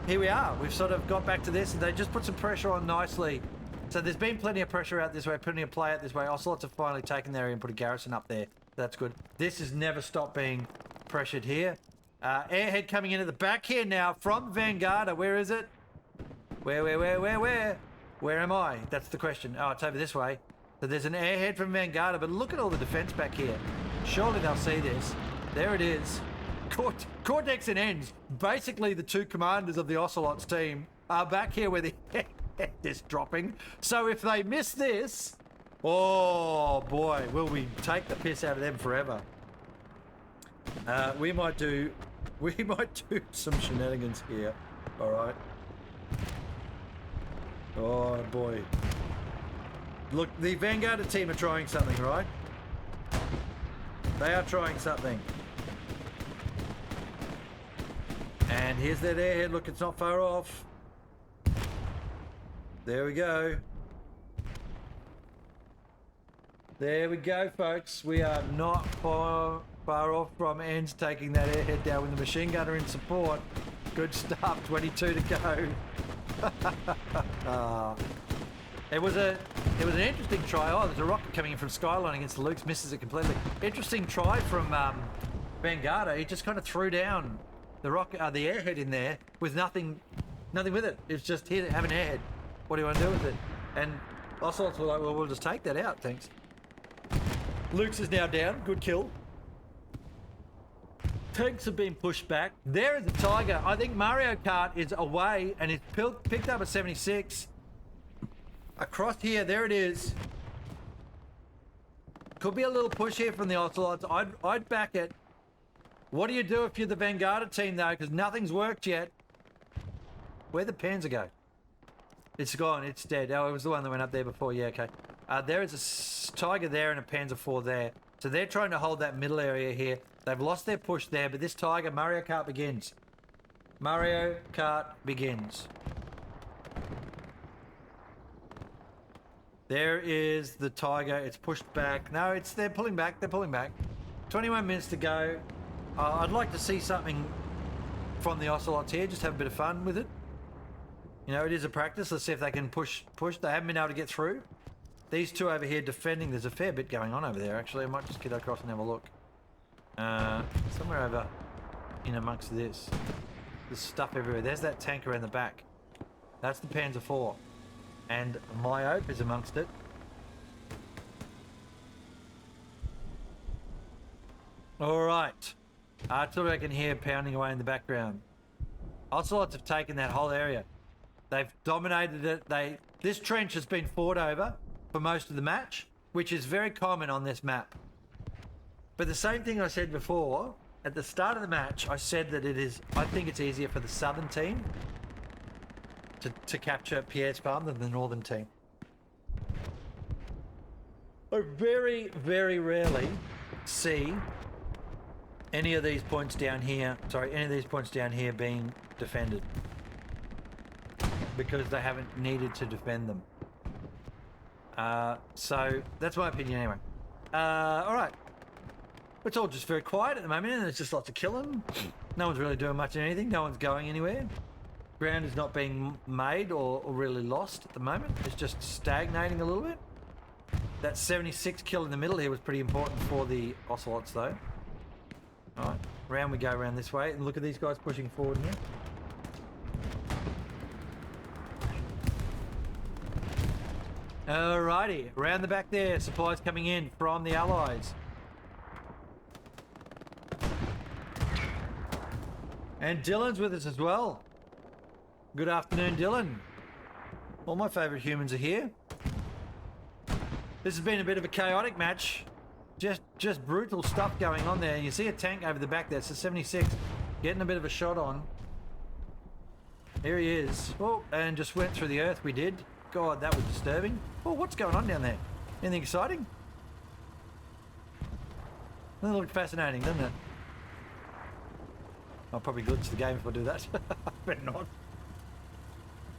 here we are. We've sort of got back to this and they just put some pressure on nicely. So there's been plenty of pressure out this way, plenty of play out this way. Ocelots have finally taken their area and put a garrison up there. That's good. This has never stopped being pressured here. Airhead coming in at the back here now from Vanguarda. Where is it? Where? Where am I? That's the question. Oh, it's over this way. So there's an airhead from Vanguarda, but look at all the defense back here. Surely they'll see this. There it is. Cortex and Ends, basically the 2 commanders of the Ocelots team, are back here where the head is dropping. So if they miss this, oh boy, will we take the piss out of them forever. We might do some shenanigans here. All right. Oh boy. Look, the Vanguarda team are trying something, right? They are trying something. And here's that airhead. Look, it's not far off. There we go. There we go, folks. We are not far off from Ends taking that airhead down with the machine gunner in support. Good stuff. 22 to go. It was an interesting try. Oh, there's a rocket coming in from Skyline against Luke's, misses it completely. Interesting try from Vanguarda. He just kind of threw down the rocket, the airhead in there with nothing with it. It's just here to have an airhead. What do you want to do with it? And Ocelots were like, well, we'll just take that out, thanks. Luke's is now down. Good kill. Tanks have been pushed back. There is a Tiger. I think Mario Kart is away and it's picked up a 76. Across here, there it is. Could be a little push here from the Ocelots. I'd back it. What do you do if you're the Vanguarda team, though? Because nothing's worked yet. Where'd the Panzer go? It's gone. It's dead. Oh, it was the one that went up there before. Yeah, okay. There is a Tiger there and a Panzer IV there. So they're trying to hold that middle area here. They've lost their push there, but this Tiger, Mario Kart begins. Mario Kart begins. There is the Tiger. It's pushed back. No, they're pulling back. They're pulling back. 21 minutes to go. I'd like to see something from the Ocelots here. Just have a bit of fun with it. You know, it is a practice. Let's see if they can push. They haven't been able to get through. These two over here defending. There's a fair bit going on over there, actually. I might just get across and have a look. Somewhere over in amongst this. There's stuff everywhere. There's that tanker in the back. That's the Panzer IV. And Myope is amongst it. Alright. Artillery I can hear pounding away in the background. Ocelots have taken that whole area. They've dominated it. This trench has been fought over for most of the match, which is very common on this map. But the same thing I said before, at the start of the match, I said that I think it's easier for the southern team to capture Pierre's farm than the northern team. I very, very rarely see any of these points down here, being defended. Because they haven't needed to defend them. So that's my opinion anyway. Alright. It's all just very quiet at the moment and there's just lots of killing. No one's really doing much of anything. No one's going anywhere. Ground is not being made or really lost at the moment. It's just stagnating a little bit. That 76 kill in the middle here was pretty important for the Ocelots though. Alright, round we go around this way and look at these guys pushing forward here. Alrighty, around the back there, supplies coming in from the Allies. And Dylan's with us as well. Good afternoon, Dylan. All my favourite humans are here. This has been a bit of a chaotic match. Just brutal stuff going on there. You see a tank over the back there. It's a 76. Getting a bit of a shot on. Here he is. Oh, and just went through the earth we did. God, that was disturbing. Oh, what's going on down there? Anything exciting? That looked fascinating, doesn't it? I'll probably glitch the game if I do that. Better not.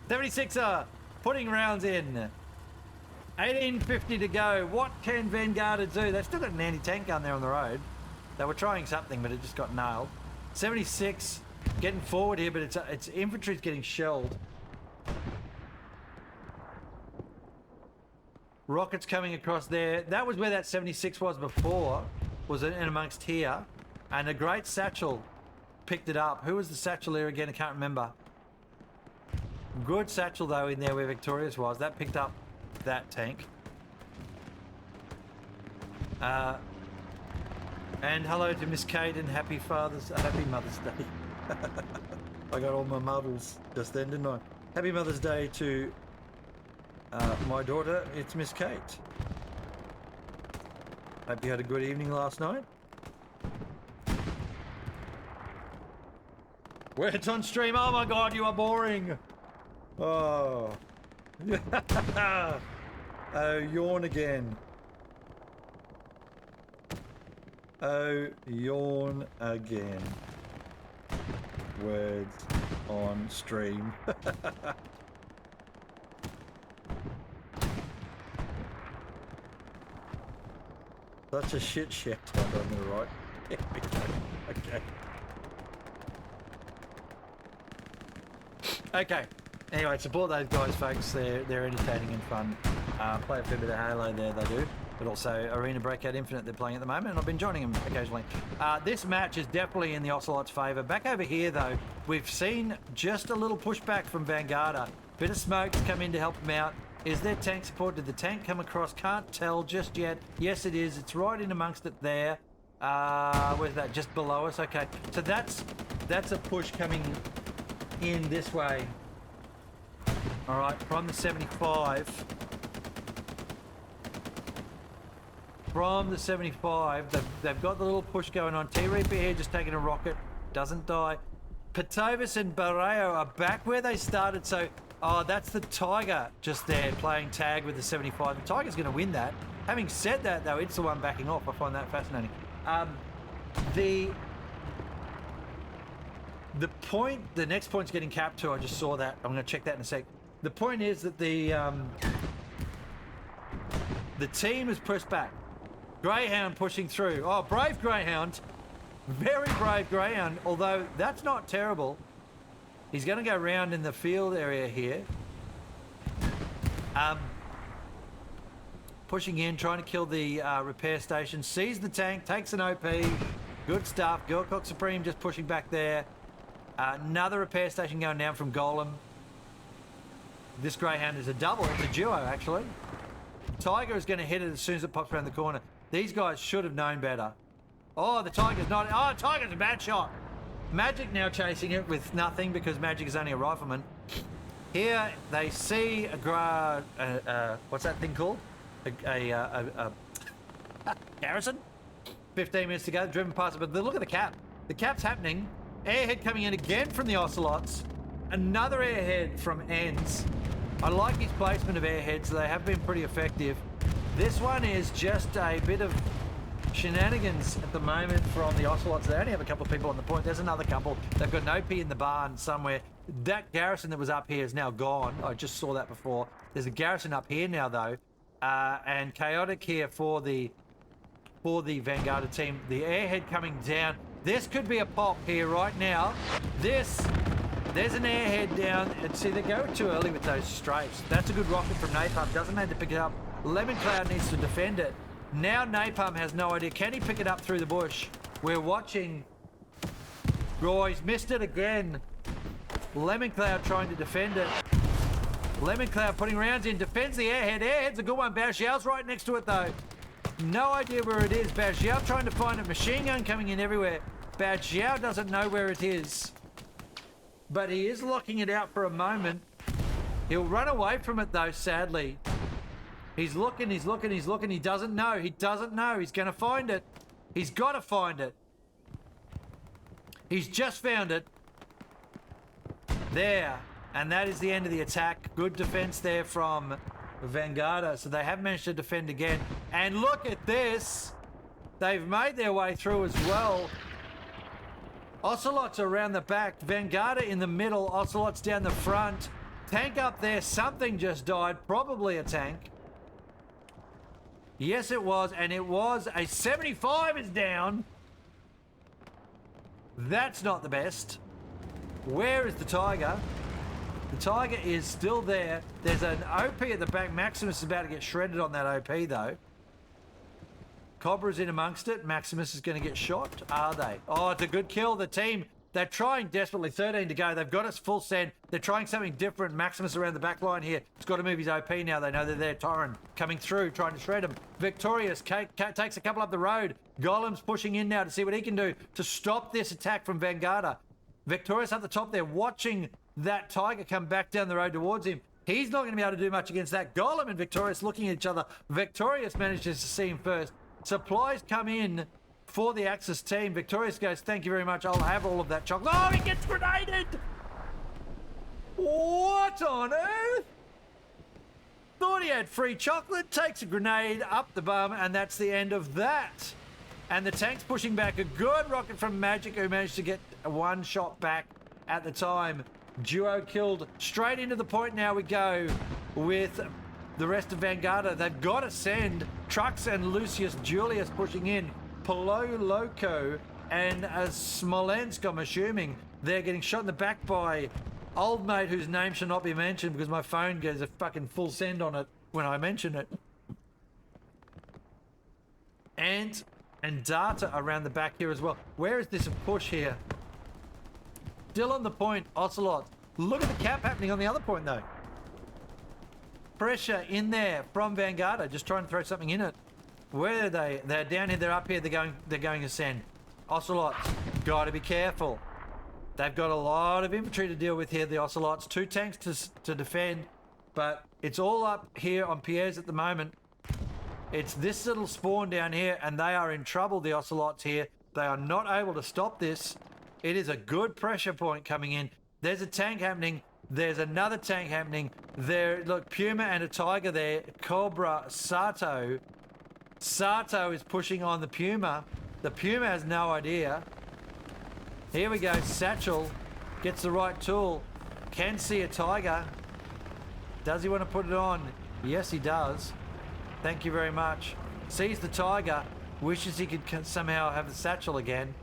76er putting rounds in. 1850 to go. What can Vanguarda do? They've still got an anti-tank gun there on the road. They were trying something, but it just got nailed. 76 getting forward here, but its infantry's getting shelled. Rockets coming across there. That was where that 76 was before, was in amongst here. And a great satchel picked it up. Who was the satchel here again? I can't remember. Good satchel though in there where Victorious was. That picked up that tank. And hello to Miss Kate and happy Mother's Day. I got all my marbles just then, didn't I? Happy Mother's Day to my daughter. It's Miss Kate. Hope you had a good evening last night. Where it's on stream. Oh my god, you are boring. Oh. Oh, yawn again. Oh, yawn again. Words on stream. Such a shit shout on the right. Okay. Okay. Anyway, support those guys, folks. They're entertaining and fun. Play a fair bit of Halo there, they do. But also Arena Breakout Infinite they're playing at the moment, and I've been joining them occasionally. This match is definitely in the Ocelots' favour. Back over here, though, we've seen just a little pushback from Vanguarda. Bit of smoke's come in to help them out. Is there tank support? Did the tank come across? Can't tell just yet. Yes, it is. It's right in amongst it there. Where's that? Just below us? Okay. So that's a push coming in this way. All right, from the 75. From the 75, they've got the little push going on. T-Reaper here just taking a rocket. Doesn't die. Patovis and Barreo are back where they started. So, that's the Tiger just there playing tag with the 75. The Tiger's going to win that. Having said that, though, it's the one backing off. I find that fascinating. The next point's getting capped too. I just saw that. I'm going to check that in a sec. The point is that the team is pushed back. Greyhound pushing through. Oh, brave Greyhound. Very brave Greyhound, although that's not terrible. He's going to go round in the field area here. Pushing in, trying to kill the repair station. Sees the tank, takes an OP. Good stuff. Girlcock Supreme just pushing back there. Another repair station going down from Golem. This Greyhound is a double. It's a duo, actually. Tiger is going to hit it as soon as it pops around the corner. These guys should have known better. Oh, the Tiger's not... Oh, Tiger's a bad shot. Magic now chasing it with nothing because Magic is only a rifleman. Here, they see a... what's that thing called? A garrison? 15 minutes to go, driven past it, but look at the cap. The cap's happening. Airhead coming in again from the Ocelots. Another airhead from Ends. I like his placement of airheads. They have been pretty effective. This one is just a bit of shenanigans at the moment from the Ocelots. They only have a couple of people on the point. There's another couple. They've got an OP in the barn somewhere. That garrison that was up here is now gone. I just saw that before. There's a garrison up here now, though. And chaotic here for the Vanguarda team. The airhead coming down. This could be a pop here right now. There's an airhead down. And see, they go too early with those strafes. That's a good rocket from Napalm. Doesn't need to pick it up. Lemon Cloud needs to defend it. Now Napalm has no idea. Can he pick it up through the bush? We're watching. Oh, he's missed it again. Lemon Cloud trying to defend it. Lemon Cloud putting rounds in. Defends the airhead. Airhead's a good one. Bao Xiao's right next to it, though. No idea where it is. Bao Xiao trying to find it. Machine gun coming in everywhere. Bao Xiao doesn't know where it is. But he is locking it out for a moment. He'll run away from it, though, sadly. He's looking, he's looking, he's looking. He doesn't know. He doesn't know. He's going to find it. He's got to find it. He's just found it. There. And that is the end of the attack. Good defense there from Vanguarda. So they have managed to defend again. And look at this. They've made their way through as well. Ocelots around the back. Vanguarda in the middle. Ocelots down the front. Tank up there. Something just died. Probably a tank. Yes, it was. And it was a 75 is down. That's not the best. Where is the Tiger? The Tiger is still there. There's an OP at the back. Maximus is about to get shredded on that OP, though. Cobra's in amongst it. Maximus is going to get shot. Are they? Oh, it's a good kill. The team, they're trying desperately. 13 to go. They've got us full send. They're trying something different. Maximus around the back line here. He's got to move his OP now. They know they're there. Torren coming through, trying to shred him. Victorious takes a couple up the road. Golem's pushing in now to see what he can do to stop this attack from Vanguarda. Victorious up the top there, watching that Tiger come back down the road towards him. He's not going to be able to do much against that. Golem and Victorious looking at each other. Victorious manages to see him first. Supplies come in for the Axis team. Victorious goes, thank you very much. I'll have all of that chocolate. Oh, he gets grenaded! What on earth? Thought he had free chocolate. Takes a grenade up the bum, and that's the end of that. And the tank's pushing back. A good rocket from Magic, who managed to get one shot back at the time. Duo killed. Straight into the point now we go with the rest of Vanguarda. They've got to send Trucks and Lucius Julius pushing in. Polo Loco and Smolensk, I'm assuming. They're getting shot in the back by old mate whose name should not be mentioned because my phone goes a fucking full send on it when I mention it. And Data around the back here as well. Where is this push here? Still on the point, Ocelot. Look at the cap happening on the other point, though. Pressure in there from Vanguarda, just trying to throw something in it. Where are they? They're down here. They're up here. They're going ascend. Ocelots, got to be careful. They've got a lot of infantry to deal with here, the Ocelots. 2 tanks to defend, but it's all up here on Pierre's at the moment. It's this little spawn down here, and they are in trouble, the Ocelots here. They are not able to stop this. It is a good pressure point coming in. There's a tank happening. There's another tank happening. There, look, Puma and a Tiger there. Cobra, Sato. Sato is pushing on the Puma. The Puma has no idea. Here we go, Satchel gets the right tool. Can see a Tiger. Does he want to put it on? Yes, he does. Thank you very much. Sees the Tiger. Wishes he could somehow have the Satchel again.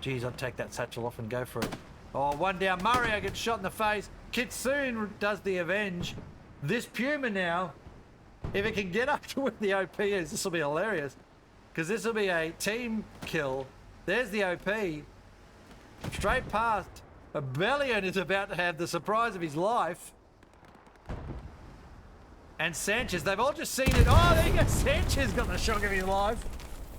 Geez, I'd take that Satchel off and go for it. Oh, one down. Mario gets shot in the face. Kitsune does the avenge. This Puma now, if it can get up to where the OP is, this will be hilarious. Because this will be a team kill. There's the OP. Straight past. Abelian is about to have the surprise of his life. And Sanchez, they've all just seen it. Oh, there you go. Sanchez got the shock of his life.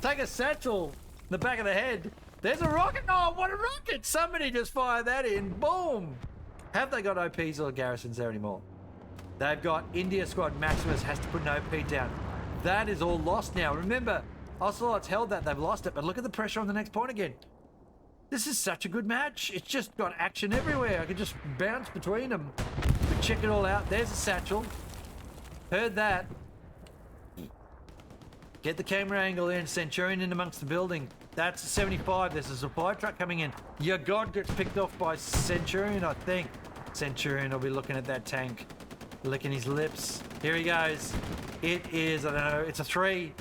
Take a Satchel in the back of the head. There's a rocket. Oh, what a rocket. Somebody just fired that in. Boom. Have they got OPs or garrisons there anymore? They've got India Squad. Maximus has to put an OP down. That is all lost now. Remember, Ocelots held that. They've lost it. But look at the pressure on the next point again. This is such a good match. It's just got action everywhere. I could just bounce between them. But check it all out. There's a Satchel. Heard that. Get the camera angle in. Centurion in amongst the building. That's a 75. There's a supply truck coming in. Your God gets picked off by Centurion, I think. Centurion will be looking at that tank. Licking his lips. Here he goes. It is, I don't know, it's a 3.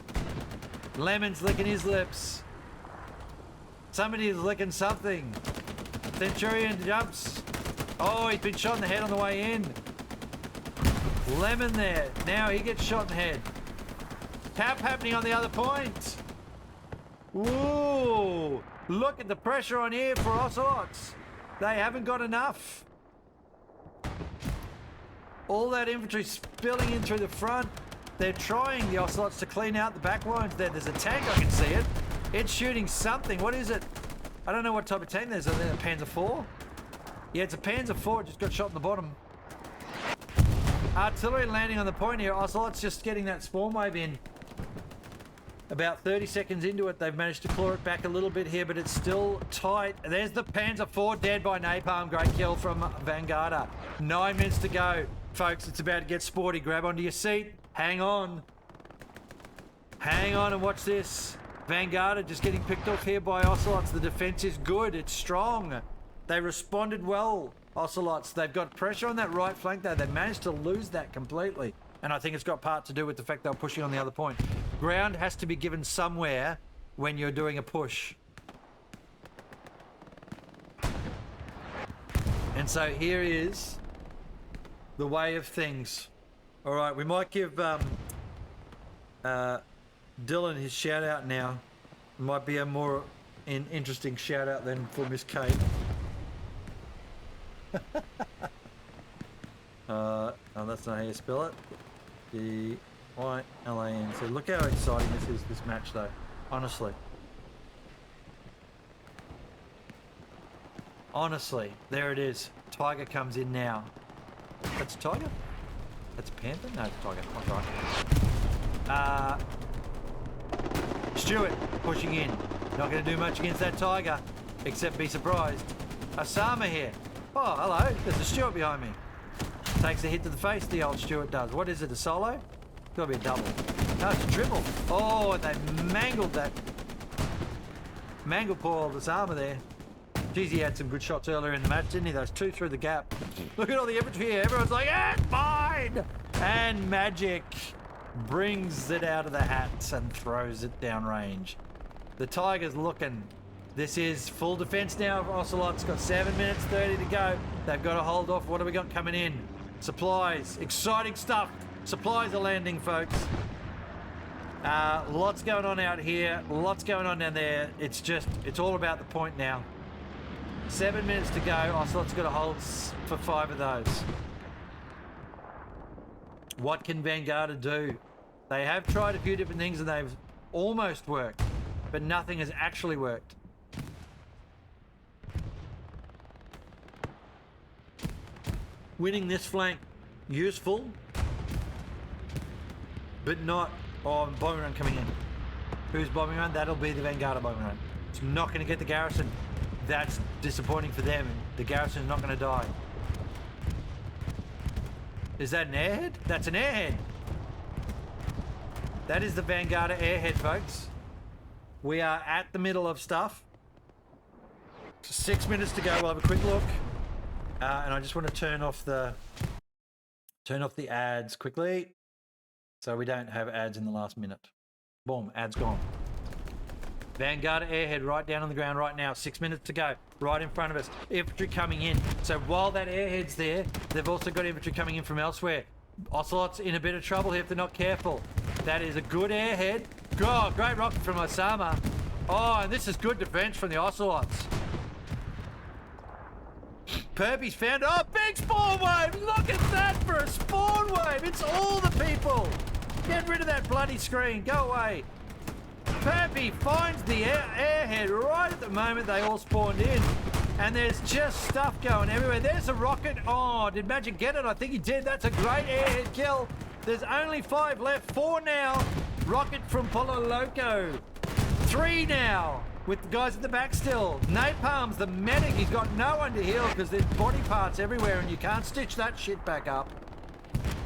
Lemon's licking his lips. Somebody is licking something. Centurion jumps. Oh, he's been shot in the head on the way in. Lemon there. Now he gets shot in the head. Tap happening on the other point. Ooh. Look at the pressure on here for Ocelots. They haven't got enough. All that infantry spilling in through the front. They're trying, the Ocelots, to clean out the back lines there. There's a tank, I can see it. It's shooting something. What is it? I don't know what type of tank there's. Is it a Panzer IV? Yeah, it's a Panzer IV. It just got shot in the bottom. Artillery landing on the point here. Ocelots just getting that spawn wave in. About 30 seconds into it, they've managed to claw it back a little bit here, but it's still tight. There's the Panzer IV dead by napalm. Great kill from Vanguarda. 9 minutes to go. Folks, it's about to get sporty. Grab onto your seat. Hang on. Hang on and watch this. Vanguarda just getting picked off here by Ocelots. The defense is good. It's strong. They responded well, Ocelots. They've got pressure on that right flank there. They managed to lose that completely. And I think it's got part to do with the fact they're pushing on the other point. Ground has to be given somewhere when you're doing a push. And so here is the way of things. All right, we might give Dylan his shout out now. It might be a more interesting shout out than for Miss Kate. Oh, that's not how you spell it. D-Y-L-A-N. So look how exciting this is, this match though. Honestly. Honestly, there it is. Tiger comes in now. That's a Tiger? That's a Panther? No, it's a Tiger. That's right. Stewart pushing in. Not going to do much against that Tiger, except be surprised. Osama here. Oh, hello. There's a Stewart behind me. Takes a hit to the face, the old Stewart does. What is it, a solo? It's got to be a double. No, it's a triple. Oh, and they mangled that. Mangled poor old Osama there. Geez, he had some good shots earlier in the match, didn't he? Those 2 through the gap. Look at all the infantry here. Everyone's like, ah, fine! And Magic brings it out of the hat and throws it downrange. The Tiger's looking. This is full defense now. Ocelot's got 7 minutes 30 to go. They've got to hold off. What have we got coming in? Supplies. Exciting stuff. Supplies are landing, folks. Lots going on out here. Lots going on down there. It's all about the point now. 7 minutes to go. Ocelot's got to hold for 5 of those. What can Vanguarda do? They have tried a few different things and they've almost worked, but nothing has actually worked. Winning this flank, useful, but not... Oh, bombing run coming in. Who's bombing run? That'll be the Vanguarda bombing run. It's not going to get the garrison. That's disappointing for them. The garrison's not going to die. Is that an airhead? That's an airhead. That is the Vanguarda airhead, folks. We are at the middle of stuff. 6 minutes to go. We'll have a quick look. And I just want to turn off the ads quickly, so we don't have ads in the last minute. Boom, ads gone. Vanguarda airhead right down on the ground right now. 6 minutes to go. Right in front of us. Infantry coming in. So while that airhead's there, they've also got infantry coming in from elsewhere. Ocelots in a bit of trouble here if they're not careful. That is a good airhead. Oh, great rocket from Osama. Oh, and this is good defense from the Ocelots. Perpy's found... Oh, big spawn wave! Look at that for a spawn wave! It's all the people! Get rid of that bloody screen. Go away. Perpy finds the airhead right at the moment they all spawned in. And there's just stuff going everywhere. There's a rocket. Oh, did Magic get it? I think he did. That's a great airhead kill. There's only 5 left. 4 now. Rocket from Polo Loco. 3 now. With the guys at the back still. Napalm's the medic. He's got no one to heal because there's body parts everywhere and you can't stitch that shit back up.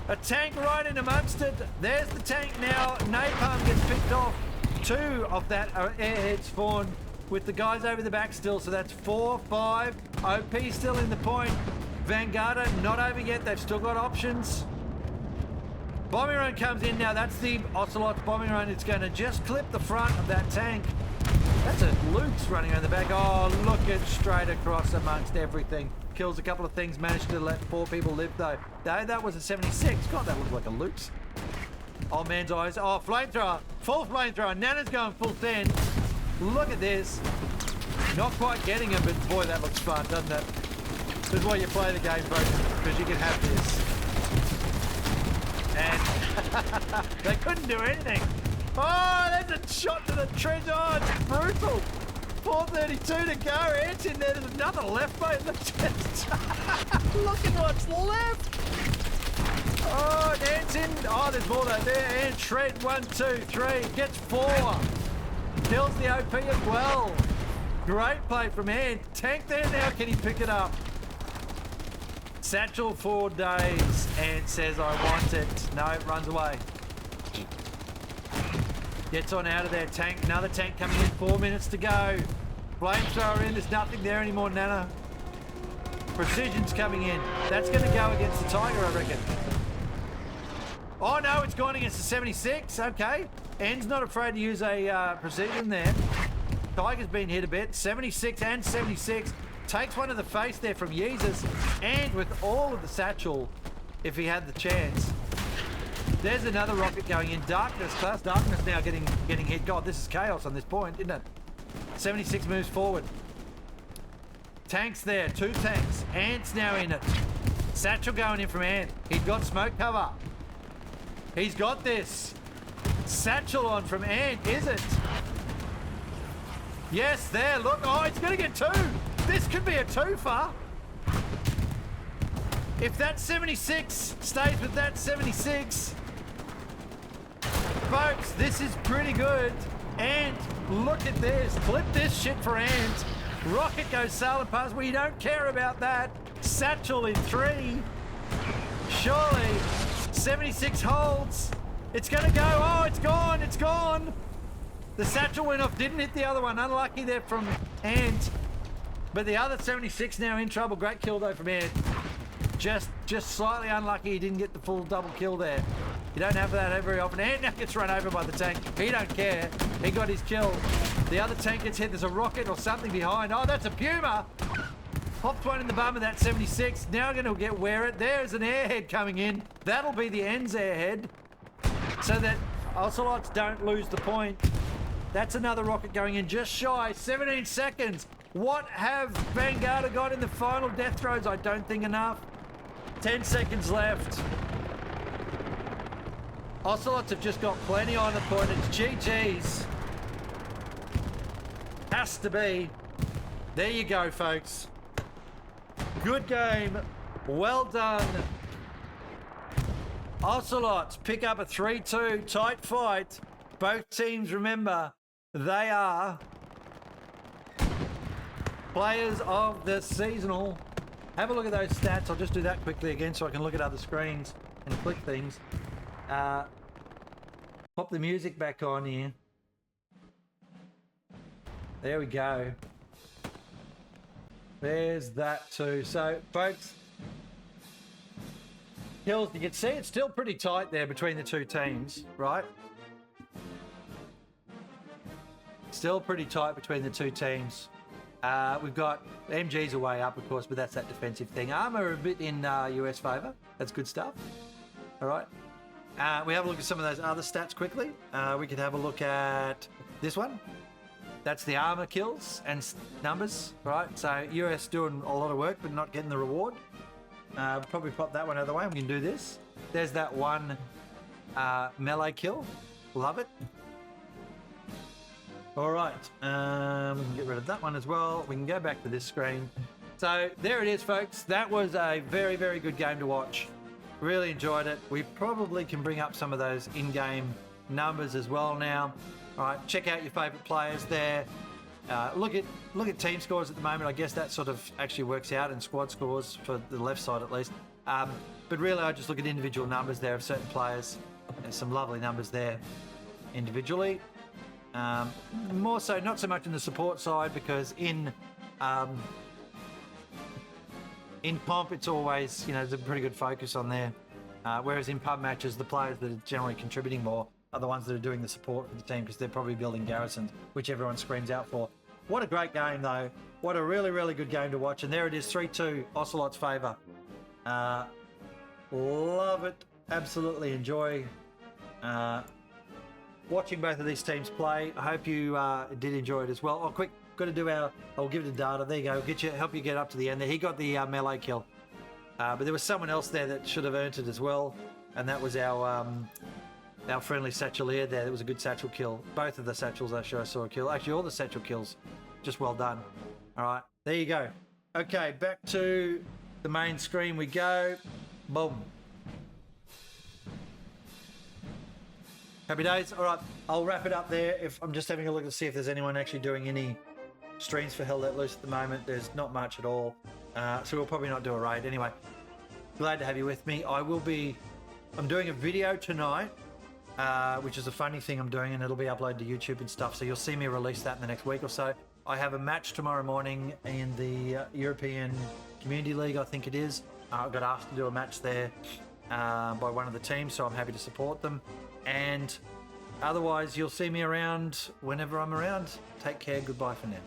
A tank right in amongst it. There's the tank now. Napalm gets picked off. 2 of that airhead spawn with the guys over the back still. So that's 4, 5. OP still in the point. Vanguarda not over yet. They've still got options. Bombing run comes in now. That's the Ocelot's bombing run. It's going to just clip the front of that tank. That's a Luke's running around the back. Oh, look at straight across amongst everything. Kills a couple of things. Managed to let 4 people live though. That was a 76. God, that looked like a Luke's. Old man's eyes. Oh, flamethrower. Full flamethrower. Nana's going full send. Look at this. Not quite getting him, but boy, that looks fun, doesn't it? This is why you play the game, folks, because you can have this. And they couldn't do anything. Oh, there's a shot to the trench. Oh, it's brutal. 4:32 to go. Ants in there. There's nothing left, mate. Look at what's left. Oh, Ants in. Oh, there's more though. There, Ant shred. 1, 2, 3. Gets 4. Kills the OP as well. Great play from Ant. Tank there now. Can he pick it up? Satchel 4 days. Ant says, I want it. No, it runs away. Gets on out of there. Tank. Another tank coming in. 4 minutes to go. Flamethrower in. There's nothing there anymore, Nana. Precision's coming in. That's going to go against the Tiger, I reckon. Oh, no, it's gone against the 76. Okay. End's not afraid to use a precision there. Tiger's been hit a bit. 76 and 76. Takes one in the face there from Yeezus. And with all of the satchel, if he had the chance. There's another rocket going in. Darkness, class darkness now getting hit. God, this is chaos on this point, isn't it? 76 moves forward. Tanks there, 2 tanks. Ant's now in it. Satchel going in from Ant. He's got smoke cover. He's got this. Satchel on from Ant, is it? Yes, there, look. Oh, it's going to get 2. This could be a twofer. If that 76 stays with that 76, folks, this is pretty good. Ant, look at this. Clip this shit for Ant. Rocket goes silent pass. We don't care about that. Satchel in 3. Surely. 76 holds. It's going to go. Oh, it's gone. It's gone. The satchel went off. Didn't hit the other one. Unlucky there from Ant. But the other 76 now in trouble. Great kill though from Ant. Just slightly unlucky he didn't get the full double kill there. You don't have that very often. Ant now gets run over by the tank. He don't care. He got his kill. The other tank gets hit. There's a rocket or something behind. Oh, that's a Puma. Popped one in the bum of that 76. Now going to get wear it. There's an airhead coming in. That'll be the ends airhead. So that Ocelots don't lose the point. That's another rocket going in just shy. 17 seconds. What have Vanguarda got in the final death throws? I don't think enough. 10 seconds left. Ocelots have just got plenty on the point. It's GG's. Has to be. There you go, folks. Good game. Well done. Ocelots pick up a 3-2 tight fight. Both teams, remember, they are players of the seasonal. Have a look at those stats. I'll just do that quickly again so I can look at other screens and click things. Pop the music back on here. There we go. There's that too. So, folks, kills, you can see it's still pretty tight there between the two teams, right? Still pretty tight between the two teams. We've got MGs are way up, of course, but that's that defensive thing. Armor a bit in US favour. That's good stuff. All right. We have a look at some of those other stats quickly. We could have a look at this one. That's the armor kills and numbers, right? So US doing a lot of work, but not getting the reward. Probably pop that one out of the way. We can do this. There's that one melee kill. Love it. All right. We can get rid of that one as well. We can go back to this screen. So there it is, folks. That was a very, very good game to watch. Really enjoyed it. We probably can bring up some of those in-game numbers as well now. All right, check out your favourite players there. Look at team scores at the moment. I guess that sort of actually works out in squad scores for the left side at least. But really, I just look at individual numbers there of certain players. There's some lovely numbers there individually. More so, not so much in the support side, because in comp, it's always, there's a pretty good focus on there. Whereas in pub matches, the players that are generally contributing more are the ones that are doing the support for the team, because they're probably building garrisons, which everyone screams out for. What a great game, though. What a really, really good game to watch. And there it is, 3-2, Ocelots' favour. Love it. Absolutely enjoy watching both of these teams play. I hope you did enjoy it as well. Oh, quick, got to do I'll give it to data. There you go. Help you get up to the end there. He got the melee kill. But there was someone else there that should have earned it as well. And that was our friendly satchelier there. That was a good satchel kill. Both of the satchels I saw a kill. Actually, all the satchel kills. Just well done. All right, there you go. Okay, back to the main screen we go. Boom. Happy days. All right, I'll wrap it up there. If I'm just having a look to see if there's anyone actually doing any streams for Hell Let Loose at the moment. There's not much at all. So we'll probably not do a raid. Anyway, glad to have you with me. I'm doing a video tonight, which is a funny thing I'm doing, and it'll be uploaded to YouTube and stuff. So you'll see me release that in the next week or so. I have a match tomorrow morning in the European Community League, I think it is. I got asked to do a match there by one of the teams, so I'm happy to support them. And otherwise, you'll see me around whenever I'm around. Take care. Goodbye for now.